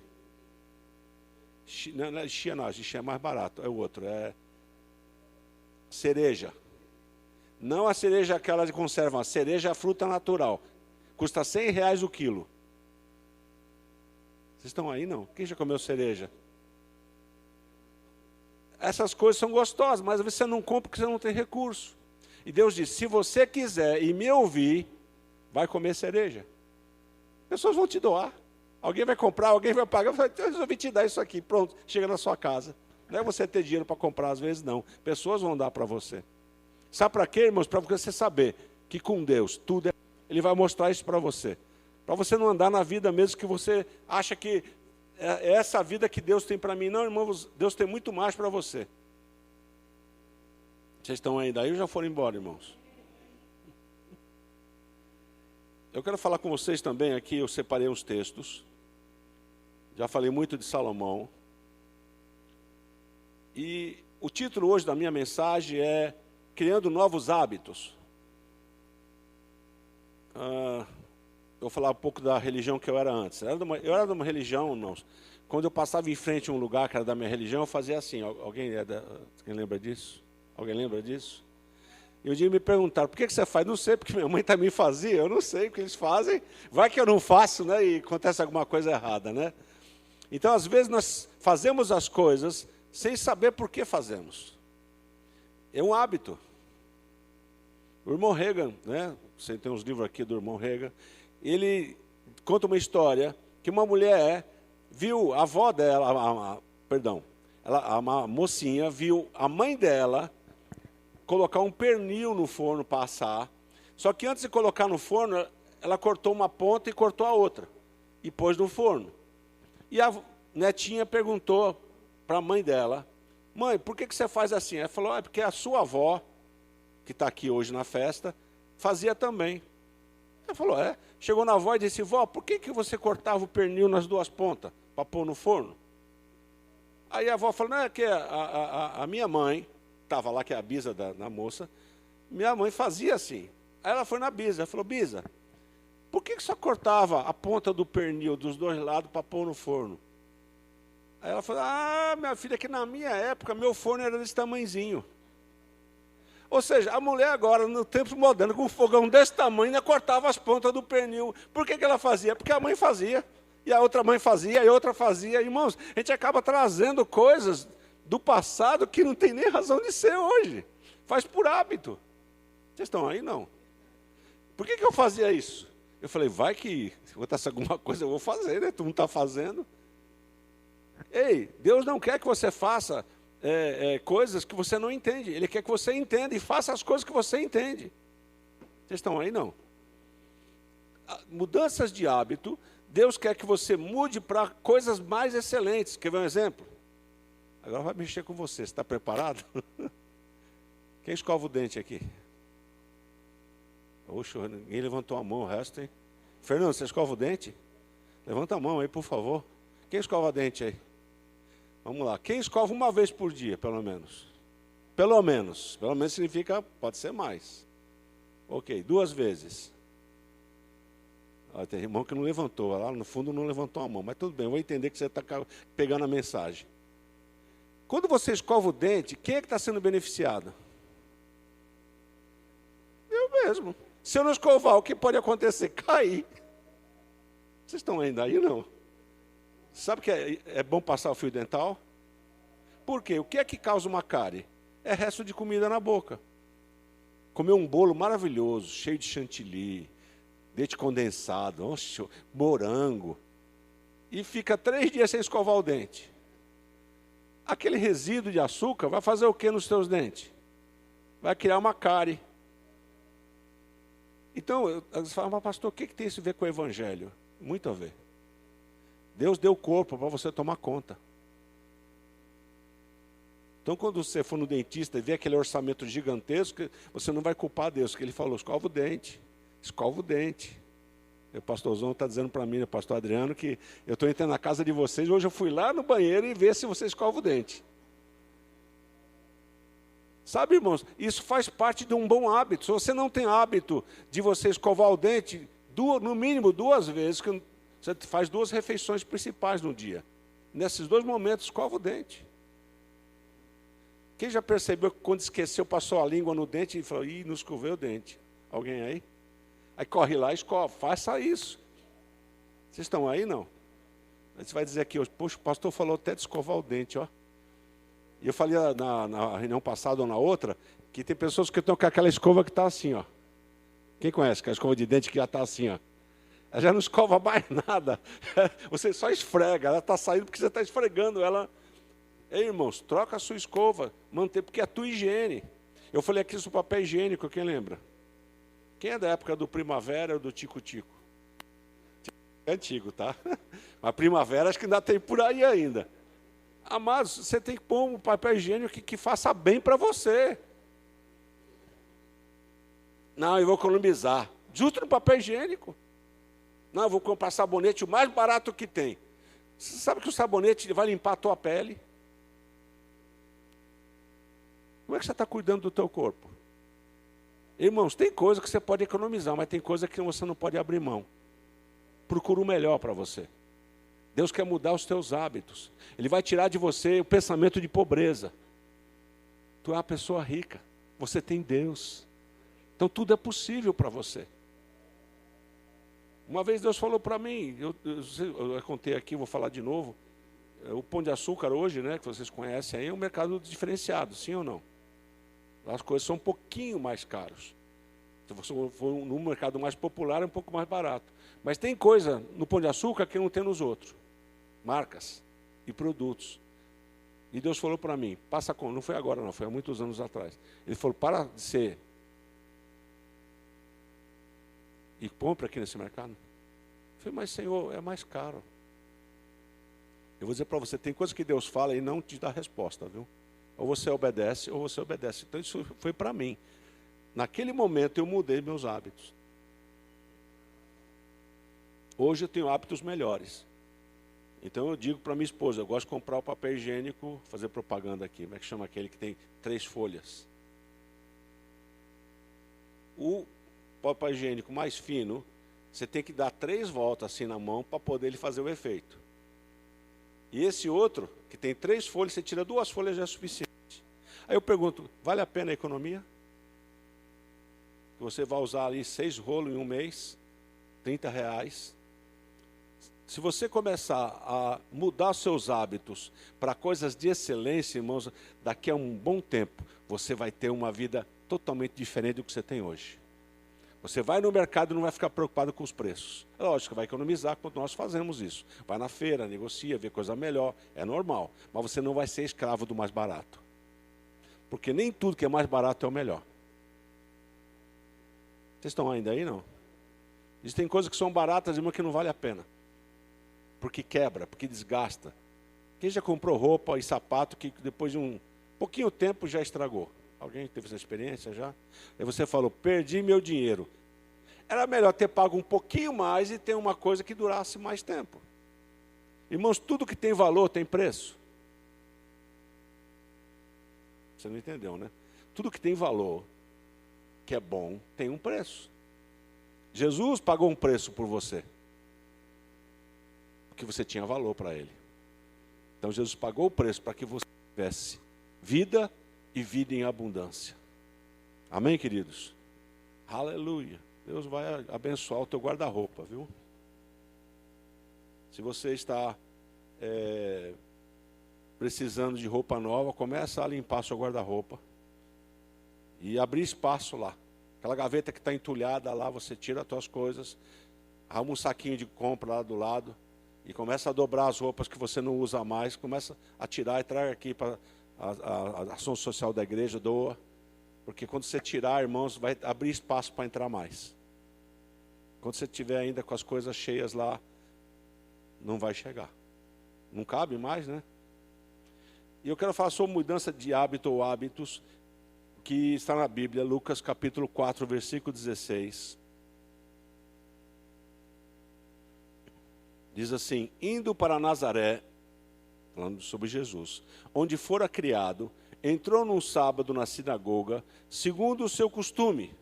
Não é chia não, chia é mais barato, é o outro, é cereja. Não a cereja aquela de conserva, a cereja é a fruta natural. Custa R$100 o quilo. Vocês estão aí, não? Quem já comeu cereja? essas coisas são gostosas, mas você não compra porque você não tem recurso. E Deus diz, se você quiser e me ouvir, vai comer cereja. Pessoas vão te doar. Alguém vai comprar, alguém vai pagar, eu resolvi te dar isso aqui, pronto, chega na sua casa. Não é você ter dinheiro para comprar, às vezes não. Pessoas vão dar para você. Sabe para quê, irmãos? Para você saber que com Deus tudo é... Ele vai mostrar isso para você. Para você não andar na vida mesmo que você acha que é essa a vida que Deus tem para mim. Não, irmãos, Deus tem muito mais para você. Vocês estão ainda aí ou já foram embora, irmãos? Eu quero falar com vocês também aqui, eu separei uns textos. Já falei muito de Salomão. E o título hoje da minha mensagem é Criando Novos Hábitos. Eu vou falar um pouco da religião que eu era antes. Eu era de uma religião, irmãos. Quando eu passava em frente a um lugar que era da minha religião, eu fazia assim. Quem lembra disso? Alguém lembra disso? E um dia me perguntaram, por que você faz? Não sei, porque minha mãe também fazia. Eu não sei o que eles fazem. Vai que eu não faço, né? E acontece alguma coisa errada, né? Então, às vezes, nós fazemos as coisas sem saber por que fazemos. É um hábito. O irmão Reagan, né? Você tem uns livros aqui do irmão Reagan. Ele conta uma história que uma mulher viu a avó dela, a mocinha viu a mãe dela colocar um pernil no forno para assar. Só que antes de colocar no forno, ela cortou uma ponta e cortou a outra. E pôs no forno. E a netinha perguntou para a mãe dela, mãe, por que você faz assim? Ela falou, é porque a sua avó, que está aqui hoje na festa, fazia também. Ela falou, é? Chegou na avó e disse, vó, por que você cortava o pernil nas duas pontas, para pôr no forno? Aí a avó falou, não, é que a minha mãe, estava lá, que é a bisa da moça, minha mãe fazia assim. Aí ela foi na bisa, ela falou, bisa, por que só cortava a ponta do pernil dos dois lados para pôr no forno? Aí ela falou, minha filha, que na minha época, meu forno era desse tamanhozinho. Ou seja, a mulher agora, no tempo moderno, com um fogão desse tamanho, ainda cortava as pontas do pernil. Por que ela fazia? Porque a mãe fazia, e a outra mãe fazia, e a outra fazia. Irmãos, a gente acaba trazendo coisas do passado que não tem nem razão de ser hoje. Faz por hábito. Vocês estão aí? Não. Por que eu fazia isso? Eu falei, vai que acontece alguma coisa, eu vou fazer, né? Tu não está fazendo. Ei, Deus não quer que você faça coisas que você não entende. Ele quer que você entenda e faça as coisas que você entende. Vocês estão aí? Não. Mudanças de hábito, Deus quer que você mude para coisas mais excelentes. Quer ver um exemplo? Agora vai mexer com você. Você está preparado? Quem escova o dente aqui? Oxe, ninguém levantou a mão, o resto, hein? Fernando, você escova o dente? Levanta a mão aí, por favor. Quem escova dente aí? Vamos lá. Quem escova uma vez por dia, pelo menos? Pelo menos. Pelo menos significa, pode ser mais. Ok, 2 vezes. Tem irmão que não levantou. Lá no fundo não levantou a mão. Mas tudo bem, eu vou entender que você está pegando a mensagem. Quando você escova o dente, quem é que está sendo beneficiado? Eu mesmo. Se eu não escovar, o que pode acontecer? Cair. Vocês estão ainda aí, não? Sabe que é bom passar o fio dental? Por quê? O que é que causa uma cárie? É resto de comida na boca. Comer um bolo maravilhoso, cheio de chantilly, leite condensado, morango, e fica 3 dias sem escovar o dente. Aquele resíduo de açúcar vai fazer o que nos seus dentes? Vai criar uma cárie. Então, você fala, mas pastor, o que tem isso a ver com o evangelho? Muito a ver. Deus deu o corpo para você tomar conta. Então, quando você for no dentista e ver aquele orçamento gigantesco, você não vai culpar Deus, porque ele falou, escova o dente, escova o dente. O pastorzão está dizendo para mim, o pastor Adriano, que eu estou entrando na casa de vocês, hoje eu fui lá no banheiro e ver se você escova o dente. Sabe, irmãos, isso faz parte de um bom hábito. Se você não tem hábito de você escovar o dente, no mínimo 2 vezes, que você faz 2 refeições principais no dia. Nesses 2 momentos, escova o dente. Quem já percebeu que quando esqueceu, passou a língua no dente e falou, não escovei o dente? Alguém aí? Aí corre lá e escova, faça isso. Vocês estão aí, não? Aí você vai dizer aqui, poxa, o pastor falou até de escovar o dente, ó. E eu falei na reunião passada ou na outra, que tem pessoas que estão com aquela escova que está assim, ó. Quem conhece aquela escova de dente que já está assim, ó? Ela já não escova mais nada. Você só esfrega, ela está saindo porque você está esfregando ela. Ei, irmãos, troca a sua escova, mantém, porque é a tua higiene. Eu falei aqui sobre papel higiênico, quem lembra? Quem é da época do Primavera ou do Tico-Tico? É antigo, tá? Mas Primavera acho que ainda tem por aí ainda. Amados, você tem que pôr um papel higiênico que faça bem para você. Não, eu vou economizar. Justo no papel higiênico. Não, eu vou comprar sabonete o mais barato que tem. Você sabe que o sabonete vai limpar a tua pele? Como é que você está cuidando do teu corpo? Irmãos, tem coisa que você pode economizar, mas tem coisa que você não pode abrir mão. Procura o melhor para você. Deus quer mudar os teus hábitos. Ele vai tirar de você o pensamento de pobreza. Tu é uma pessoa rica. Você tem Deus. Então tudo é possível para você. Uma vez Deus falou para mim, eu contei aqui, vou falar de novo. O Pão de Açúcar hoje, né, que vocês conhecem aí, é um mercado diferenciado, sim ou não? As coisas são um pouquinho mais caras. Se você for no mercado mais popular, é um pouco mais barato. Mas tem coisa no Pão de Açúcar que não tem nos outros. Marcas e produtos. E Deus falou para mim, passa com, não foi agora não, foi há muitos anos atrás. Ele falou, para de ser. E compra aqui nesse mercado. Eu falei, mas Senhor, é mais caro. Eu vou dizer para você, tem coisas que Deus fala e não te dá resposta, viu? Ou você obedece, ou você obedece. Então isso foi para mim. Naquele momento eu mudei meus hábitos. Hoje eu tenho hábitos melhores. Então eu digo para minha esposa, eu gosto de comprar o papel higiênico, fazer propaganda aqui, como é que chama aquele que tem 3 folhas? O papel higiênico mais fino, você tem que dar 3 voltas assim na mão para poder ele fazer o efeito. E esse outro, que tem 3 folhas, você tira 2 folhas já é suficiente. Aí eu pergunto, vale a pena a economia? Você vai usar ali 6 rolos em um mês, R$30. Se você começar a mudar seus hábitos para coisas de excelência, irmãos, daqui a um bom tempo, você vai ter uma vida totalmente diferente do que você tem hoje. Você vai no mercado e não vai ficar preocupado com os preços. É lógico que vai economizar quando nós fazemos isso. Vai na feira, negocia, vê coisa melhor, é normal. Mas você não vai ser escravo do mais barato. Porque nem tudo que é mais barato é o melhor. Vocês estão ainda aí, não? Existem coisas que são baratas, irmão, que não vale a pena. Porque quebra, porque desgasta. Quem já comprou roupa e sapato que depois de um pouquinho tempo já estragou? Alguém teve essa experiência já? Aí você falou, perdi meu dinheiro. Era melhor ter pago um pouquinho mais e ter uma coisa que durasse mais tempo. Irmãos, tudo que tem valor tem preço. Você não entendeu, né? Tudo que tem valor, que é bom, tem um preço. Jesus pagou um preço por você. Porque você tinha valor para ele. Então Jesus pagou o preço para que você tivesse vida e vida em abundância. Amém, queridos? Aleluia. Deus vai abençoar o teu guarda-roupa, viu? Se você está precisando de roupa nova, começa a limpar seu guarda-roupa. E abrir espaço lá. Aquela gaveta que está entulhada lá, você tira as tuas coisas, arruma um saquinho de compra lá do lado, e começa a dobrar as roupas que você não usa mais, começa a tirar e traga aqui para a ação social da igreja, doa. Porque quando você tirar, irmãos, vai abrir espaço para entrar mais. Quando você estiver ainda com as coisas cheias lá, não vai chegar. Não cabe mais, né? E eu quero falar sobre mudança de hábito ou hábitos, que está na Bíblia, Lucas capítulo 4, versículo 16. Diz assim, indo para Nazaré, falando sobre Jesus, onde fora criado, entrou num sábado na sinagoga, segundo o seu costume,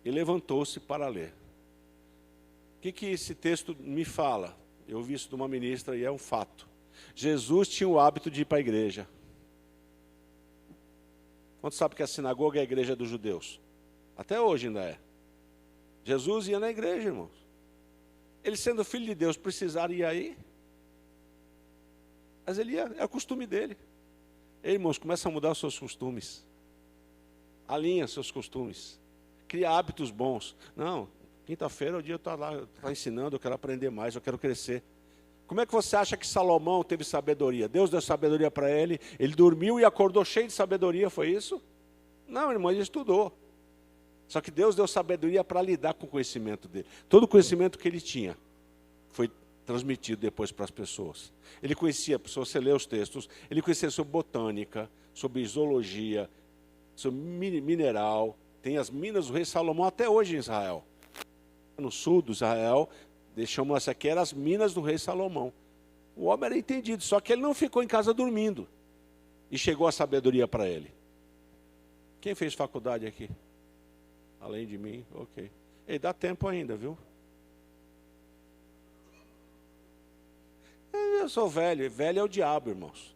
e levantou-se para ler. O que esse texto me fala? Eu ouvi isso de uma ministra e é um fato. Jesus tinha o hábito de ir para a igreja. Quantos sabem que a sinagoga é a igreja dos judeus? Até hoje ainda é. Jesus ia na igreja, irmãos. Ele sendo filho de Deus, precisaria ir. Mas ele ia, é o costume dele. Ei, irmãos, começa a mudar os seus costumes. Alinha seus costumes. Cria hábitos bons. Não, quinta-feira o dia está lá, está ensinando, eu quero aprender mais, eu quero crescer. Como é que você acha que Salomão teve sabedoria? Deus deu sabedoria para ele, ele dormiu e acordou cheio de sabedoria, foi isso? Não, irmão, ele estudou. Só que Deus deu sabedoria para lidar com o conhecimento dele. Todo o conhecimento que ele tinha foi transmitido depois para as pessoas. Ele conhecia, se você lê os textos, ele conhecia sobre botânica, sobre zoologia, sobre mineral. Tem as minas do rei Salomão até hoje em Israel. No sul do Israel, chamam essa aqui, eram as minas do rei Salomão. O homem era entendido, só que ele não ficou em casa dormindo. E chegou a sabedoria para ele. Quem fez faculdade aqui? Além de mim, ok. Ei, dá tempo ainda, viu? Eu sou velho, velho é o diabo, irmãos.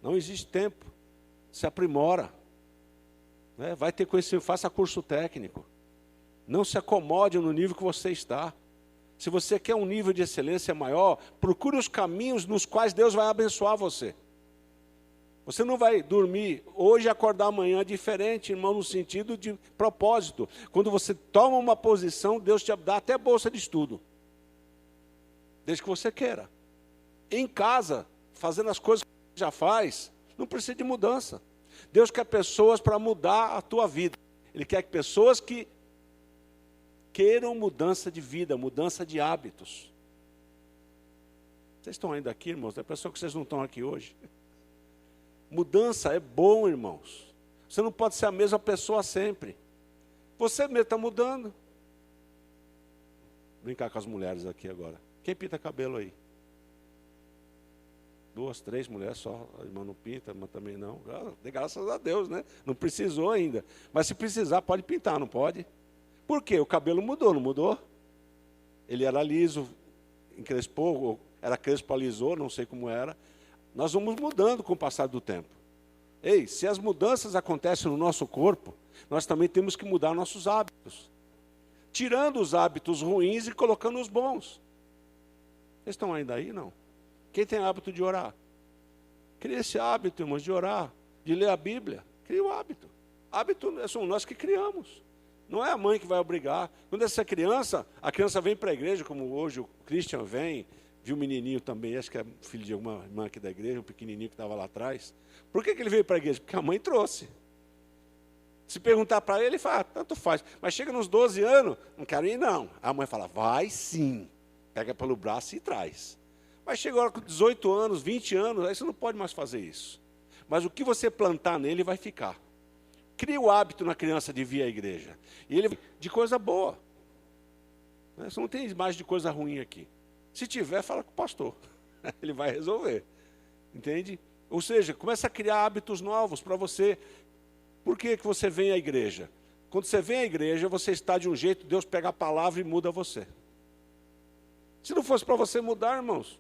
Não existe tempo. Se aprimora. Né? Vai ter conhecimento, faça curso técnico. Não se acomode no nível que você está. Se você quer um nível de excelência maior, procure os caminhos nos quais Deus vai abençoar você. Você não vai dormir hoje e acordar amanhã diferente, irmão, no sentido de propósito. Quando você toma uma posição, Deus te dá até bolsa de estudo. Desde que você queira. Em casa, fazendo as coisas que você já faz, não precisa de mudança. Deus quer pessoas para mudar a tua vida. Ele quer pessoas que queiram mudança de vida, mudança de hábitos. Vocês estão ainda aqui, irmãos? É a pessoa que vocês não estão aqui hoje. Mudança é bom, irmãos. Você não pode ser a mesma pessoa sempre. Você mesmo está mudando. Vou brincar com as mulheres aqui agora. Quem pinta cabelo aí? 2, 3 mulheres só. A irmã não pinta, mas também não. Graças a Deus, né? Não precisou ainda. Mas se precisar, pode pintar, não pode? Por quê? O cabelo mudou, não mudou? Ele era liso, encrespou, era crespo, alisou, não sei como era. Nós vamos mudando com o passar do tempo. Ei, se as mudanças acontecem no nosso corpo, nós também temos que mudar nossos hábitos. Tirando os hábitos ruins e colocando os bons. Vocês estão ainda aí, não? Quem tem hábito de orar? Cria esse hábito, irmãos, de orar, de ler a Bíblia. Cria o hábito. Hábito somos nós que criamos. Não é a mãe que vai obrigar. Quando essa criança, a criança vem para a igreja, como hoje o Christian vem, viu um menininho também, acho que é filho de alguma irmã aqui da igreja, um pequenininho que estava lá atrás. Por que ele veio para a igreja? Porque a mãe trouxe. Se perguntar para ele, ele fala, tanto faz. Mas chega nos 12 anos, não quero ir não. A mãe fala, vai sim. Pega pelo braço e traz. Mas chega agora com 18 anos, 20 anos, aí você não pode mais fazer isso. Mas o que você plantar nele vai ficar. Cria o hábito na criança de vir à igreja. E ele de coisa boa. Você não tem mais de coisa ruim aqui. Se tiver, fala com o pastor. Ele vai resolver. Entende? Ou seja, começa a criar hábitos novos para você. Por que você vem à igreja? Quando você vem à igreja, você está de um jeito, Deus pega a palavra e muda você. Se não fosse para você mudar, irmãos,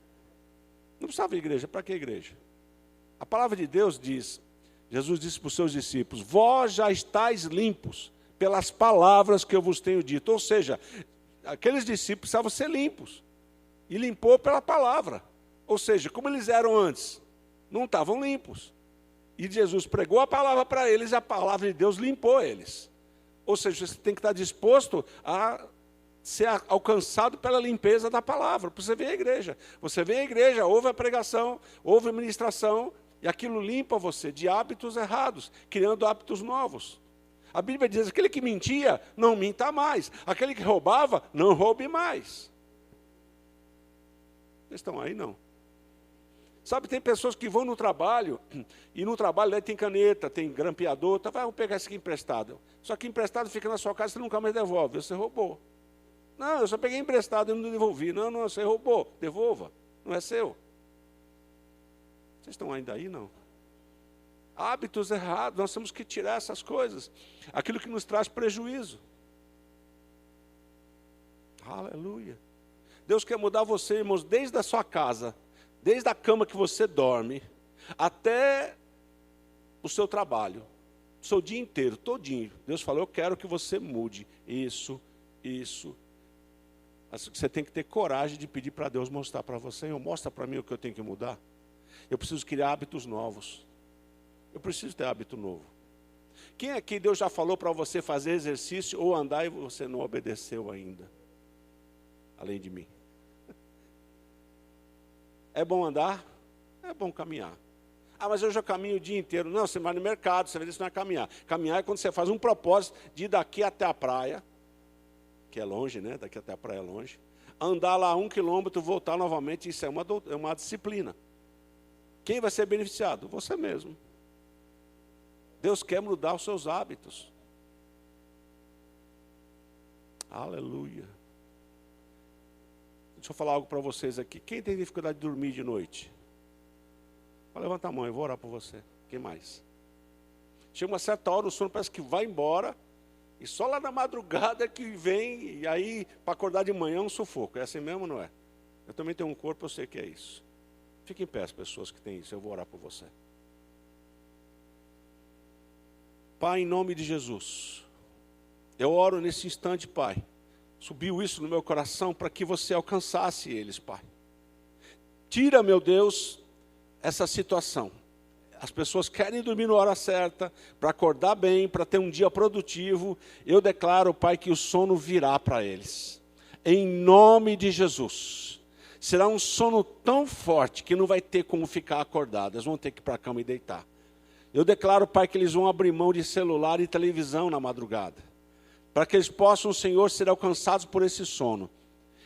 não precisava de igreja. Para que igreja? A palavra de Deus diz, Jesus disse para os seus discípulos, vós já estáis limpos pelas palavras que eu vos tenho dito. Ou seja, aqueles discípulos precisavam ser limpos. E limpou pela palavra. Ou seja, como eles eram antes, não estavam limpos. E Jesus pregou a palavra para eles e a palavra de Deus limpou eles. Ou seja, você tem que estar disposto a ser alcançado pela limpeza da palavra. Você vem à igreja. Você vem à igreja, ouve a pregação, ouve a ministração, e aquilo limpa você de hábitos errados, criando hábitos novos. A Bíblia diz, aquele que mentia, não minta mais. Aquele que roubava, não roube mais. Vocês estão aí, não? Sabe, tem pessoas que vão no trabalho, e no trabalho aí tem caneta, tem grampeador, tá, vamos pegar isso aqui emprestado. Só que emprestado fica na sua casa, você nunca mais devolve, você roubou. Não, eu só peguei emprestado e não devolvi. Não, você roubou, devolva, não é seu. Vocês estão ainda aí, não? Hábitos errados, nós temos que tirar essas coisas. Aquilo que nos traz prejuízo. Aleluia. Deus quer mudar você, irmãos, desde a sua casa, desde a cama que você dorme, até o seu trabalho, o seu dia inteiro, todinho. Deus falou, eu quero que você mude isso. Você tem que ter coragem de pedir para Deus mostrar para você, mostra para mim o que eu tenho que mudar. Eu preciso criar hábitos novos. Eu preciso ter hábito novo. Quem aqui Deus já falou para você fazer exercício ou andar e você não obedeceu ainda? Além de mim. É bom andar? É bom caminhar. Ah, mas eu já caminho o dia inteiro. Não, você vai no mercado, você vê isso não é caminhar. Caminhar é quando você faz um propósito de ir daqui até a praia, que é longe, né? Daqui até a praia é longe. Andar lá 1 quilômetro, voltar novamente, isso é uma disciplina. Quem vai ser beneficiado? Você mesmo. Deus quer mudar os seus hábitos. Aleluia. Deixa eu falar algo para vocês aqui. Quem tem dificuldade de dormir de noite? Levanta a mão, eu vou orar por você. Quem mais? Chega uma certa hora, o sono parece que vai embora, e só lá na madrugada que vem, e aí, para acordar de manhã, é um sufoco. É assim mesmo, não é? Eu também tenho um corpo, eu sei que é isso. Fique em pé as pessoas que têm isso, eu vou orar por você. Pai, em nome de Jesus, eu oro nesse instante, Pai. Subiu isso no meu coração para que você alcançasse eles, Pai. Tira, meu Deus, essa situação. As pessoas querem dormir na hora certa, para acordar bem, para ter um dia produtivo. Eu declaro, Pai, que o sono virá para eles. Em nome de Jesus. Será um sono tão forte que não vai ter como ficar acordado. Eles vão ter que ir para a cama e deitar. Eu declaro, Pai, que eles vão abrir mão de celular e televisão na madrugada. Para que eles possam, Senhor, ser alcançados por esse sono.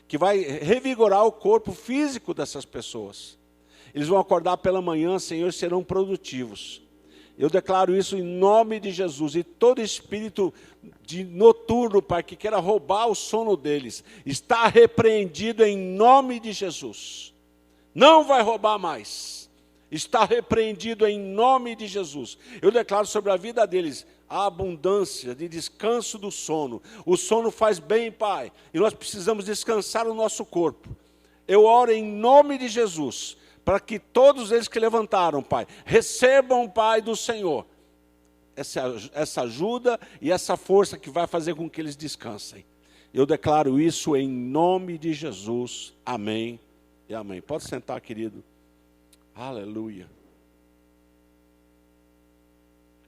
Que vai revigorar o corpo físico dessas pessoas. Eles vão acordar pela manhã, Senhor, serão produtivos. Eu declaro isso em nome de Jesus. E todo espírito de noturno, Pai, que queira roubar o sono deles, está repreendido em nome de Jesus. Não vai roubar mais. Está repreendido em nome de Jesus. Eu declaro sobre a vida deles a abundância de descanso do sono. O sono faz bem, Pai, e nós precisamos descansar o nosso corpo. Eu oro em nome de Jesus, para que todos eles que levantaram, Pai, recebam, Pai, do Senhor, essa ajuda e essa força que vai fazer com que eles descansem. Eu declaro isso em nome de Jesus. Amém e amém. Pode sentar, querido. Aleluia.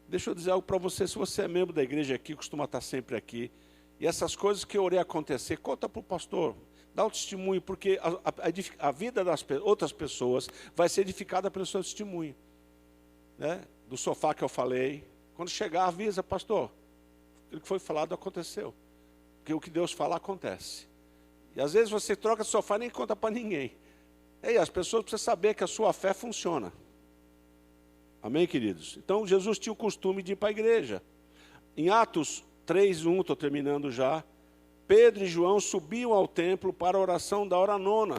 Deixa eu dizer algo para você. Se você é membro da igreja aqui, costuma estar sempre aqui, e essas coisas que eu orei acontecer, conta para o pastor. Dá o testemunho, porque a vida das outras pessoas vai ser edificada pelo seu testemunho. Né? Do sofá que eu falei. Quando chegar, avisa, pastor. Aquilo que foi falado aconteceu. Porque o que Deus fala acontece. E às vezes você troca de sofá e nem conta para ninguém. E as pessoas precisam saber que a sua fé funciona. Amém, queridos? Então, Jesus tinha o costume de ir para a igreja. Em Atos 3:1, estou terminando já. Pedro e João subiam ao templo para a oração da hora nona,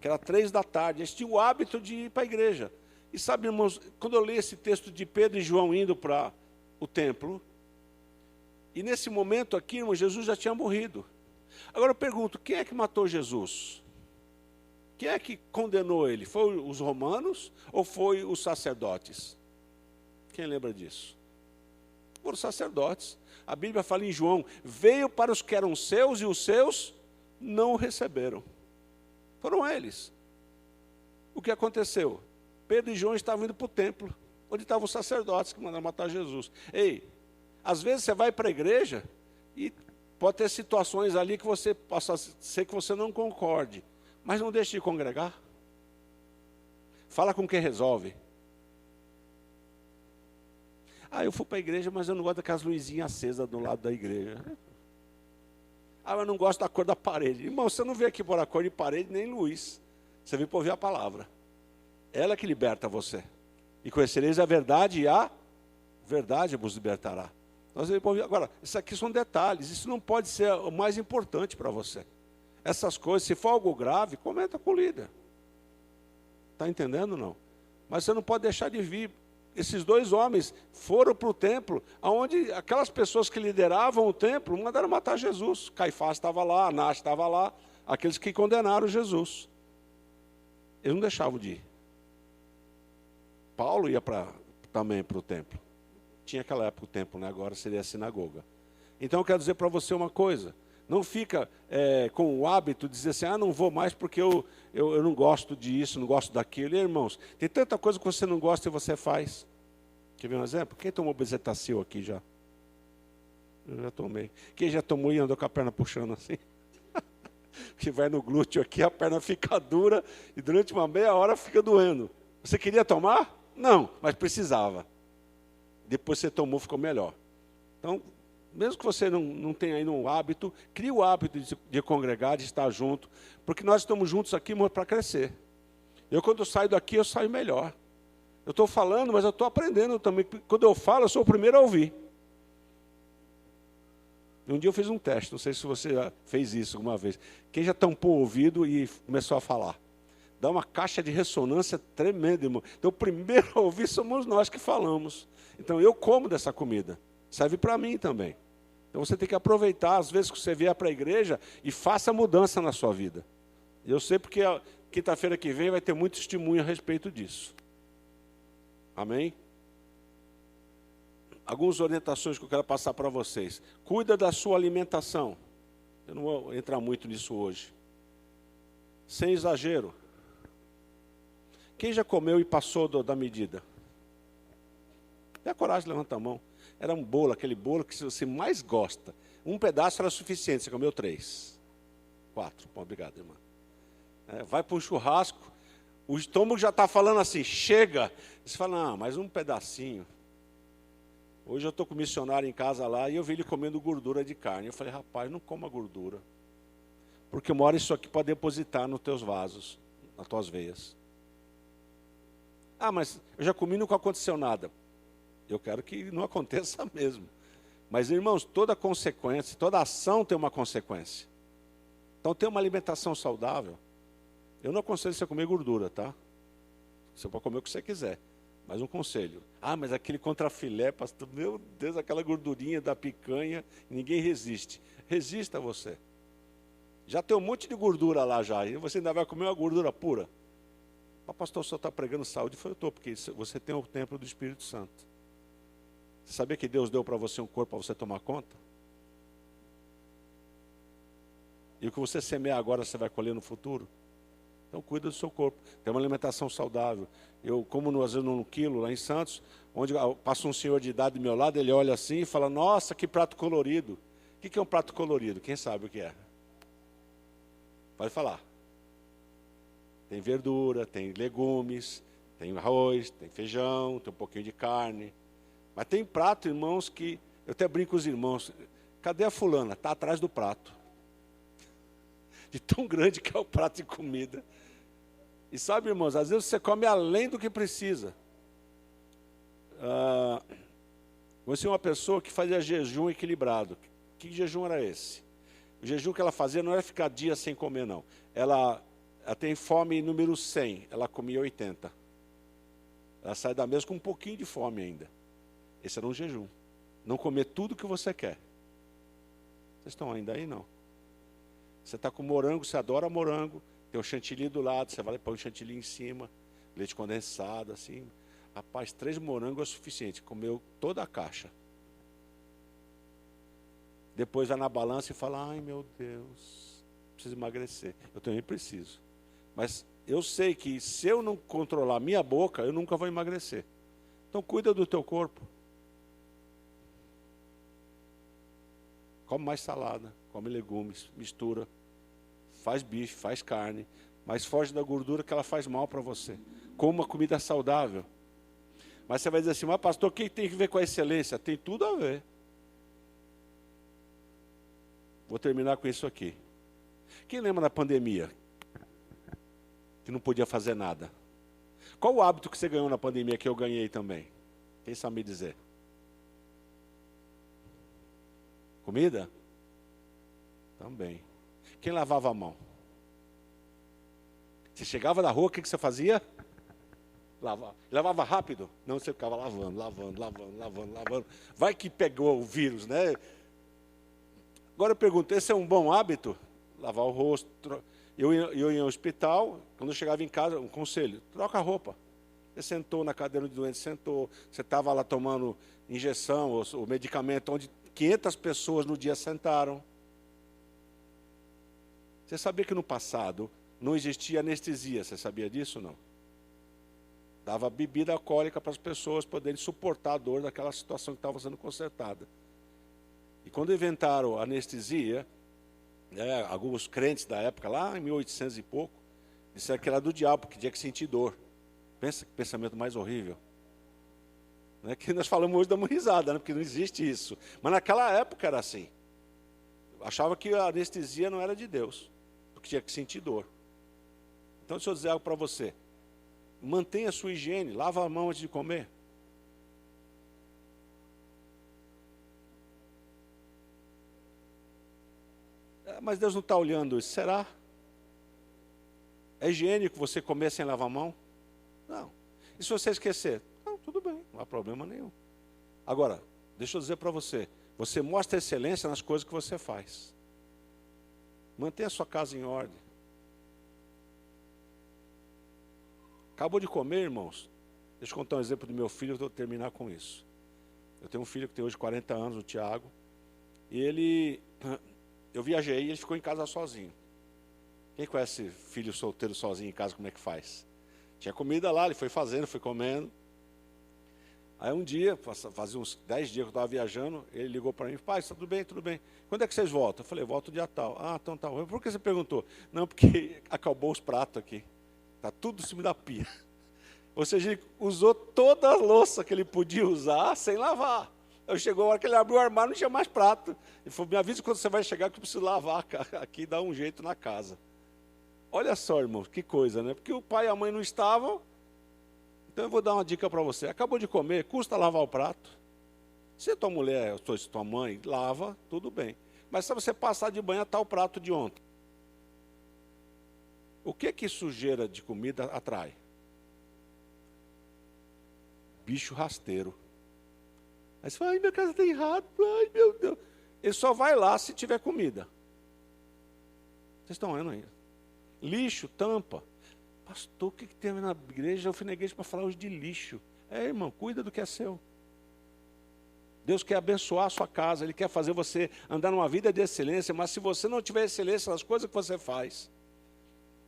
que era 3 da tarde. Eles tinham o hábito de ir para a igreja. E sabe, irmãos, quando eu li esse texto de Pedro e João indo para o templo, e nesse momento aqui, irmão, Jesus já tinha morrido. Agora eu pergunto, quem é que matou Jesus? Quem é que condenou ele? Foi os romanos ou foi os sacerdotes? Quem lembra disso? Foram os sacerdotes. A Bíblia fala em João, veio para os que eram seus e os seus não o receberam. Foram eles. O que aconteceu? Pedro e João estavam indo para o templo, onde estavam os sacerdotes que mandaram matar Jesus. Ei, às vezes você vai para a igreja e pode ter situações ali que você possa ser que você não concorde, mas não deixe de congregar. Fala com quem resolve. Ah, eu fui para a igreja, mas eu não gosto daquelas luzinhas acesas do lado da igreja. Ah, eu não gosto da cor da parede. Irmão, você não veio aqui por a cor de parede nem luz. Você veio para ouvir a palavra. Ela que liberta você. E conhecereis a verdade e a verdade vos libertará. Nós vamos ouvir. Agora, isso aqui são detalhes. Isso não pode ser o mais importante para você. Essas coisas, se for algo grave, comenta com o líder. Está entendendo ou não? Mas você não pode deixar de vir. Esses 2 homens foram para o templo, onde aquelas pessoas que lideravam o templo mandaram matar Jesus. Caifás estava lá, Anás estava lá, aqueles que condenaram Jesus. Eles não deixavam de ir. Paulo ia também para o templo. Tinha aquela época o templo, né? Agora seria a sinagoga. Então eu quero dizer para você uma coisa. Não fica com o hábito de dizer assim, não vou mais porque eu não gosto disso, não gosto daquilo. E, irmãos, tem tanta coisa que você não gosta e você faz. Quer ver um exemplo? Quem tomou Bezetacil aqui já? Eu já tomei. Quem já tomou e andou com a perna puxando assim? Que vai no glúteo aqui, a perna fica dura e durante uma meia hora fica doendo. Você queria tomar? Não, mas precisava. Depois você tomou, ficou melhor. Então, mesmo que você não tenha ainda um hábito, crie o hábito de congregar, de estar junto, porque nós estamos juntos aqui para crescer. Eu, quando eu saio daqui, eu saio melhor. Eu estou falando, mas eu estou aprendendo também. Quando eu falo, eu sou o primeiro a ouvir. Um dia eu fiz um teste, não sei se você já fez isso alguma vez. Quem já tampou o ouvido e começou a falar? Dá uma caixa de ressonância tremenda, irmão. Então, o primeiro a ouvir somos nós que falamos. Então, eu como dessa comida. Serve para mim também. Então, você tem que aproveitar, às vezes, que você vier para a igreja e faça mudança na sua vida. Eu sei porque a quinta-feira que vem vai ter muito testemunho a respeito disso. Amém? Algumas orientações que eu quero passar para vocês. Cuida da sua alimentação. Eu não vou entrar muito nisso hoje. Sem exagero. Quem já comeu e passou da medida? Tenha coragem de levantar a mão. Era um bolo, aquele bolo que você mais gosta. Um pedaço era suficiente, você comeu 3. 4. Bom, obrigado, irmã. Vai para um churrasco, o estômago já está falando assim, chega. Você fala, não, mais um pedacinho. Hoje eu estou com um missionário em casa lá e eu vi ele comendo gordura de carne. Eu falei, rapaz, não coma gordura. Porque uma hora isso aqui pode depositar nos teus vasos, nas tuas veias. Ah, mas eu já comi e nunca aconteceu nada. Eu quero que não aconteça mesmo. Mas, irmãos, toda consequência, toda ação tem uma consequência. Então, tem uma alimentação saudável. Eu não aconselho você a comer gordura, tá? Você pode comer o que você quiser. Mas um conselho. Ah, mas aquele contrafilé, pastor, meu Deus, aquela gordurinha da picanha, ninguém resiste. Resista você. Já tem um monte de gordura lá já, e você ainda vai comer uma gordura pura. Mas, pastor, o senhor está pregando saúde? Eu estou, porque você tem o templo do Espírito Santo. Você sabia que Deus deu para você um corpo para você tomar conta? E o que você semear agora, você vai colher no futuro? Então, cuida do seu corpo. Tem uma alimentação saudável. Eu como, às vezes, num quilo, lá em Santos, onde passa um senhor de idade do meu lado, ele olha assim e fala, nossa, que prato colorido. O que é um prato colorido? Quem sabe o que é? Pode falar. Tem verdura, tem legumes, tem arroz, tem feijão, tem um pouquinho de carne. Mas tem prato, irmãos, que... Eu até brinco com os irmãos. Cadê a fulana? Está atrás do prato. De tão grande que é o prato de comida. E sabe, irmãos, às vezes você come além do que precisa. Você é uma pessoa que fazia jejum equilibrado. Que jejum era esse? O jejum que ela fazia não era ficar dias sem comer, não. Ela tem fome número 100, ela comia 80. Ela sai da mesa com um pouquinho de fome ainda. Esse era um jejum. Não comer tudo que você quer. Vocês estão ainda aí, não? Você está com morango, você adora morango, tem o chantilly do lado, você vai pôr o chantilly em cima, leite condensado, assim. Rapaz, 3 morangos é suficiente, comeu toda a caixa. Depois vai na balança e fala, ai meu Deus, preciso emagrecer. Eu também preciso. Mas eu sei que se eu não controlar minha boca, eu nunca vou emagrecer. Então cuida do teu corpo. Come mais salada, come legumes, mistura. Faz bife, faz carne. Mas foge da gordura que ela faz mal para você. Coma comida saudável. Mas você vai dizer assim, mas pastor, o que tem a ver com a excelência? Tem tudo a ver. Vou terminar com isso aqui. Quem lembra da pandemia? Que não podia fazer nada. Qual o hábito que você ganhou na pandemia que eu ganhei também? Quem sabe me dizer? Comida? Também. Quem lavava a mão? Você chegava na rua, o que você fazia? Lavava rápido? Não, você ficava lavando. Vai que pegou o vírus, né? Agora eu pergunto, esse é um bom hábito? Lavar o rosto. Eu ia ao hospital, quando eu chegava em casa, um conselho, troca a roupa. Você sentou na cadeira de doente, sentou. Você estava lá tomando injeção ou medicamento, onde 500 pessoas no dia sentaram. Você sabia que no passado não existia anestesia? Você sabia disso ou não? Dava bebida alcoólica para as pessoas poderem suportar a dor daquela situação que estava sendo consertada. E quando inventaram a anestesia, alguns crentes da época, lá em 1800 e pouco, disseram que era do diabo, que tinha que sentir dor. Pensa que pensamento mais horrível. Né? Que nós falamos hoje, damos risada, né? Porque não existe isso. Mas naquela época era assim. Achava que a anestesia não era de Deus, porque tinha que sentir dor. Então, deixa eu dizer algo para você. Mantenha a sua higiene, lava a mão antes de comer. Mas Deus não está olhando isso, será? É higiênico você comer sem lavar a mão? Não. E se você esquecer? Não, tudo bem, não há problema nenhum. Agora, deixa eu dizer para você, você mostra excelência nas coisas que você faz. Mantenha a sua casa em ordem. Acabou de comer, irmãos? Deixa eu contar um exemplo do meu filho, eu vou terminar com isso. Eu tenho um filho que tem hoje 40 anos, o Tiago, e eu viajei e ele ficou em casa sozinho. Quem conhece filho solteiro sozinho em casa, como é que faz? Tinha comida lá, ele foi fazendo, foi comendo. Aí um dia, fazia uns 10 dias que eu estava viajando, ele ligou para mim, pai, está tudo bem, tudo bem. Quando é que vocês voltam? Eu falei, volto dia tal. Ah, então tá. Por que você perguntou? Não, porque acabou os pratos aqui. Está tudo em cima da pia. Ou seja, ele usou toda a louça que ele podia usar sem lavar. Eu chegou a hora que ele abriu o armário, não tinha mais prato. Ele falou, me avisa quando você vai chegar que eu preciso lavar aqui e dar um jeito na casa. Olha só, irmão, que coisa, né? Porque o pai e a mãe não estavam. Então eu vou dar uma dica para você. Acabou de comer, custa lavar o prato. Se tua mulher, se tua mãe lava, tudo bem. Mas se você passar de banho, está o prato de ontem. O que sujeira de comida atrai? Bicho rasteiro. Aí você fala, ai, minha casa tem rato, ai meu Deus. Ele só vai lá se tiver comida. Vocês estão vendo ainda? Lixo, tampa. Pastor, o que tem na igreja? Eu fui na igreja para falar hoje de lixo. Irmão, cuida do que é seu. Deus quer abençoar a sua casa, Ele quer fazer você andar numa vida de excelência, mas se você não tiver excelência nas coisas que você faz,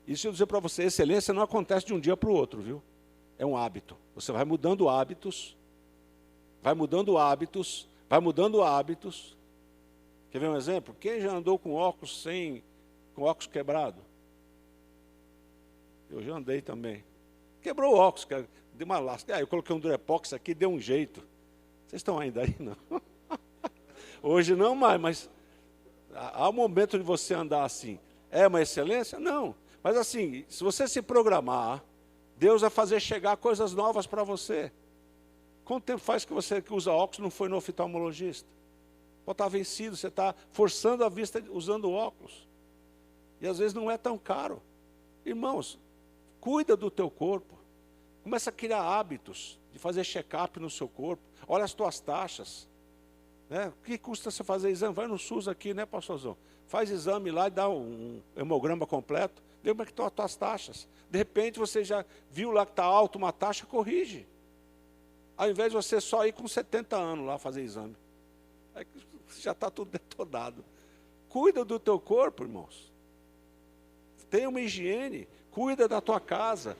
isso eu dizer para você, excelência não acontece de um dia para o outro, viu? É um hábito. Você vai mudando hábitos, vai mudando hábitos, vai mudando hábitos. Quer ver um exemplo? Quem já andou com óculos com óculos quebrado? Eu já andei também. Quebrou o óculos, deu uma lasca. Eu coloquei um Durepox aqui, deu um jeito. Vocês estão ainda aí? Não. Hoje não mais, mas há um momento de você andar assim. É uma excelência? Não. Mas assim, se você se programar, Deus vai fazer chegar coisas novas para você. Quanto tempo faz que você que usa óculos não foi no oftalmologista? Pode estar vencido, você está forçando a vista usando óculos. E às vezes não é tão caro. Irmãos, cuida do teu corpo. Começa a criar hábitos de fazer check-up no seu corpo. Olha as tuas taxas. Né? O que custa você fazer exame? Vai no SUS aqui, né, pastorzão? Faz exame lá e dá um hemograma completo. Vê como é que estão as tuas taxas. De repente você já viu lá que está alto uma taxa, corrige. Ao invés de você só ir com 70 anos lá fazer exame. Aí já está tudo detonado. Cuida do teu corpo, irmãos. Tenha uma higiene. Cuida da tua casa.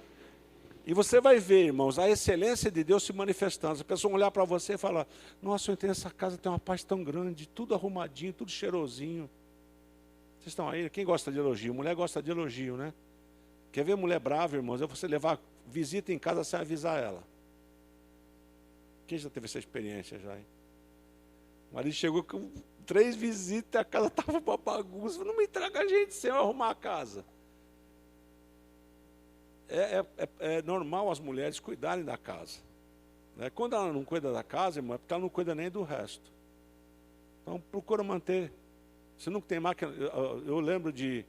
E você vai ver, irmãos, a excelência de Deus se manifestando. A pessoa olhar para você e falar, nossa, eu entendo, essa casa tem uma paz tão grande, tudo arrumadinho, tudo cheirosinho. Vocês estão aí? Quem gosta de elogio? Mulher gosta de elogio, né? Quer ver mulher brava, irmãos? É você levar visita em casa sem avisar ela. Quem já teve essa experiência já, hein? O marido chegou com 3 visitas, a casa estava uma bagunça. Não me entrega a gente sem eu arrumar a casa. É normal as mulheres cuidarem da casa. Né? Quando ela não cuida da casa, irmão, é porque ela não cuida nem do resto. Então, procura manter. Você nunca tem máquina. Eu lembro de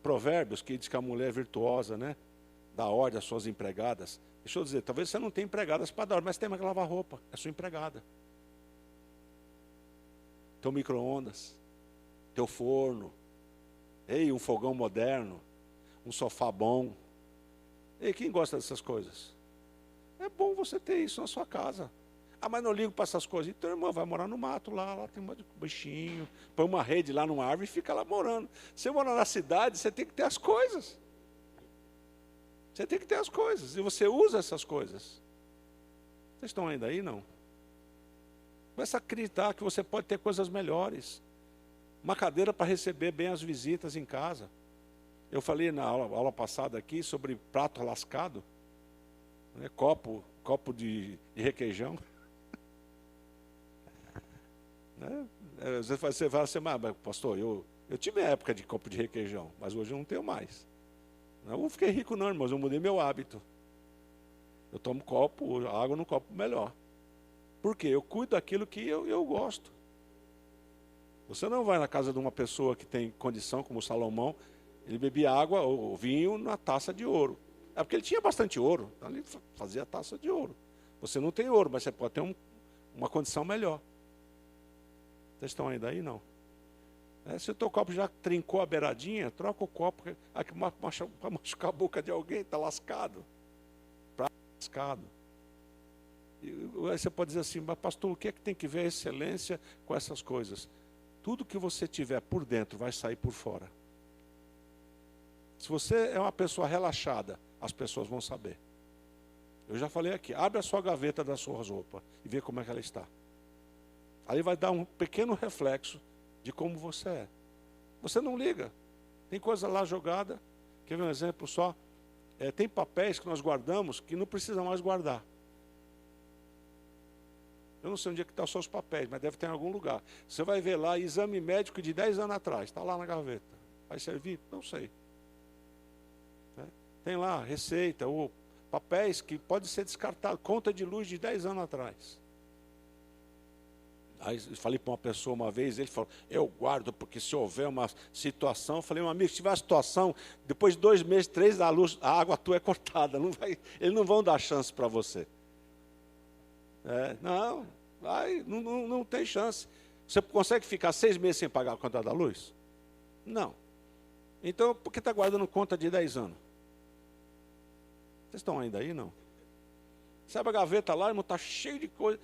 Provérbios que diz que a mulher é virtuosa, né? Dá ordem às suas empregadas. Deixa eu dizer, talvez você não tenha empregadas para dar ordem, mas tem que lavar roupa. É sua empregada. Teu micro-ondas, teu forno, um fogão moderno, um sofá bom. Quem gosta dessas coisas? É bom você ter isso na sua casa. Ah, mas não ligo para essas coisas. Então, irmão, vai morar no mato lá tem um bichinho, põe uma rede lá numa árvore e fica lá morando. Se você morar na cidade, você tem que ter as coisas. Você tem que ter as coisas, e você usa essas coisas. Vocês estão ainda aí, não? Começa a acreditar que você pode ter coisas melhores. Uma cadeira para receber bem as visitas em casa. Eu falei na aula passada aqui sobre prato lascado, né? Copo de requeijão. Né? Você fala assim, mas pastor, eu tive a época de copo de requeijão, mas hoje eu não tenho mais. Eu não fiquei rico não, irmãos, eu mudei meu hábito. Eu tomo água num copo melhor. Por quê? Eu cuido daquilo que eu gosto. Você não vai na casa de uma pessoa que tem condição, como o Salomão, ele bebia água ou vinho na taça de ouro. É porque ele tinha bastante ouro, então ele fazia a taça de ouro. Você não tem ouro, mas você pode ter uma condição melhor. Vocês estão ainda aí, não? Se o teu copo já trincou a beiradinha, troca o copo, para machucar a boca de alguém, está lascado. Lascado. E aí você pode dizer assim, mas pastor, o que é que tem que ver a excelência com essas coisas? Tudo que você tiver por dentro vai sair por fora. Se você é uma pessoa relaxada, as pessoas vão saber. Eu já falei aqui, abre a sua gaveta das suas roupas e vê como é que ela está. Aí vai dar um pequeno reflexo de como você é. Você não liga. Tem coisa lá jogada. Quer ver um exemplo só? Tem papéis que nós guardamos que não precisa mais guardar. Eu não sei onde é que estão os seus papéis, mas deve ter em algum lugar. Você vai ver lá, exame médico de 10 anos atrás. Está lá na gaveta. Vai servir? Não sei. Tem lá receita, ou papéis que podem ser descartados. Conta de luz de 10 anos atrás. Aí eu falei para uma pessoa uma vez, ele falou, eu guardo, porque se houver uma situação, eu falei, meu amigo, se tiver uma situação, depois de 2 meses, 3, a água tua é cortada, eles não vão dar chance para você. Não tem chance. Você consegue ficar 6 meses sem pagar a conta da luz? Não. Então, por que está guardando conta de 10 anos? Vocês estão ainda aí, não? Sabe a gaveta lá, irmão, está cheio de coisa.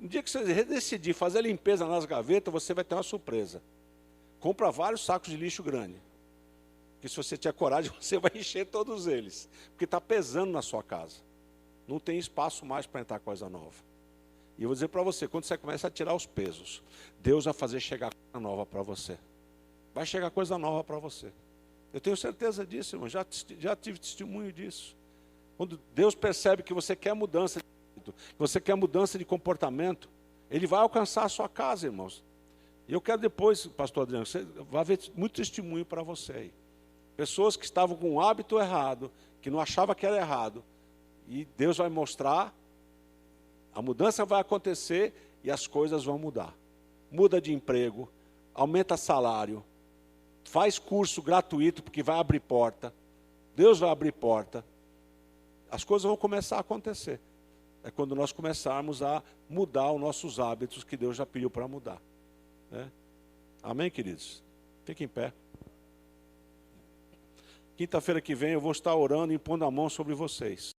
No dia que você decidir fazer a limpeza nas gavetas, você vai ter uma surpresa. Compra vários sacos de lixo grande. Porque se você tiver coragem, você vai encher todos eles. Porque está pesando na sua casa. Não tem espaço mais para entrar coisa nova. E eu vou dizer para você, quando você começa a tirar os pesos, Deus vai fazer chegar coisa nova para você. Vai chegar coisa nova para você. Eu tenho certeza disso, irmão. Já tive testemunho disso. Quando Deus percebe que você quer mudança, que você quer mudança de comportamento, Ele vai alcançar a sua casa, irmãos. E eu quero depois, pastor Adriano, você vai ver muito testemunho para você aí. Pessoas que estavam com um hábito errado, que não achavam que era errado, e Deus vai mostrar, a mudança vai acontecer e as coisas vão mudar. Muda de emprego, aumenta salário, faz curso gratuito porque vai abrir porta, Deus vai abrir porta. As coisas vão começar a acontecer. É quando nós começarmos a mudar os nossos hábitos que Deus já pediu para mudar. Amém, queridos? Fiquem em pé. Quinta-feira que vem eu vou estar orando e impondo a mão sobre vocês.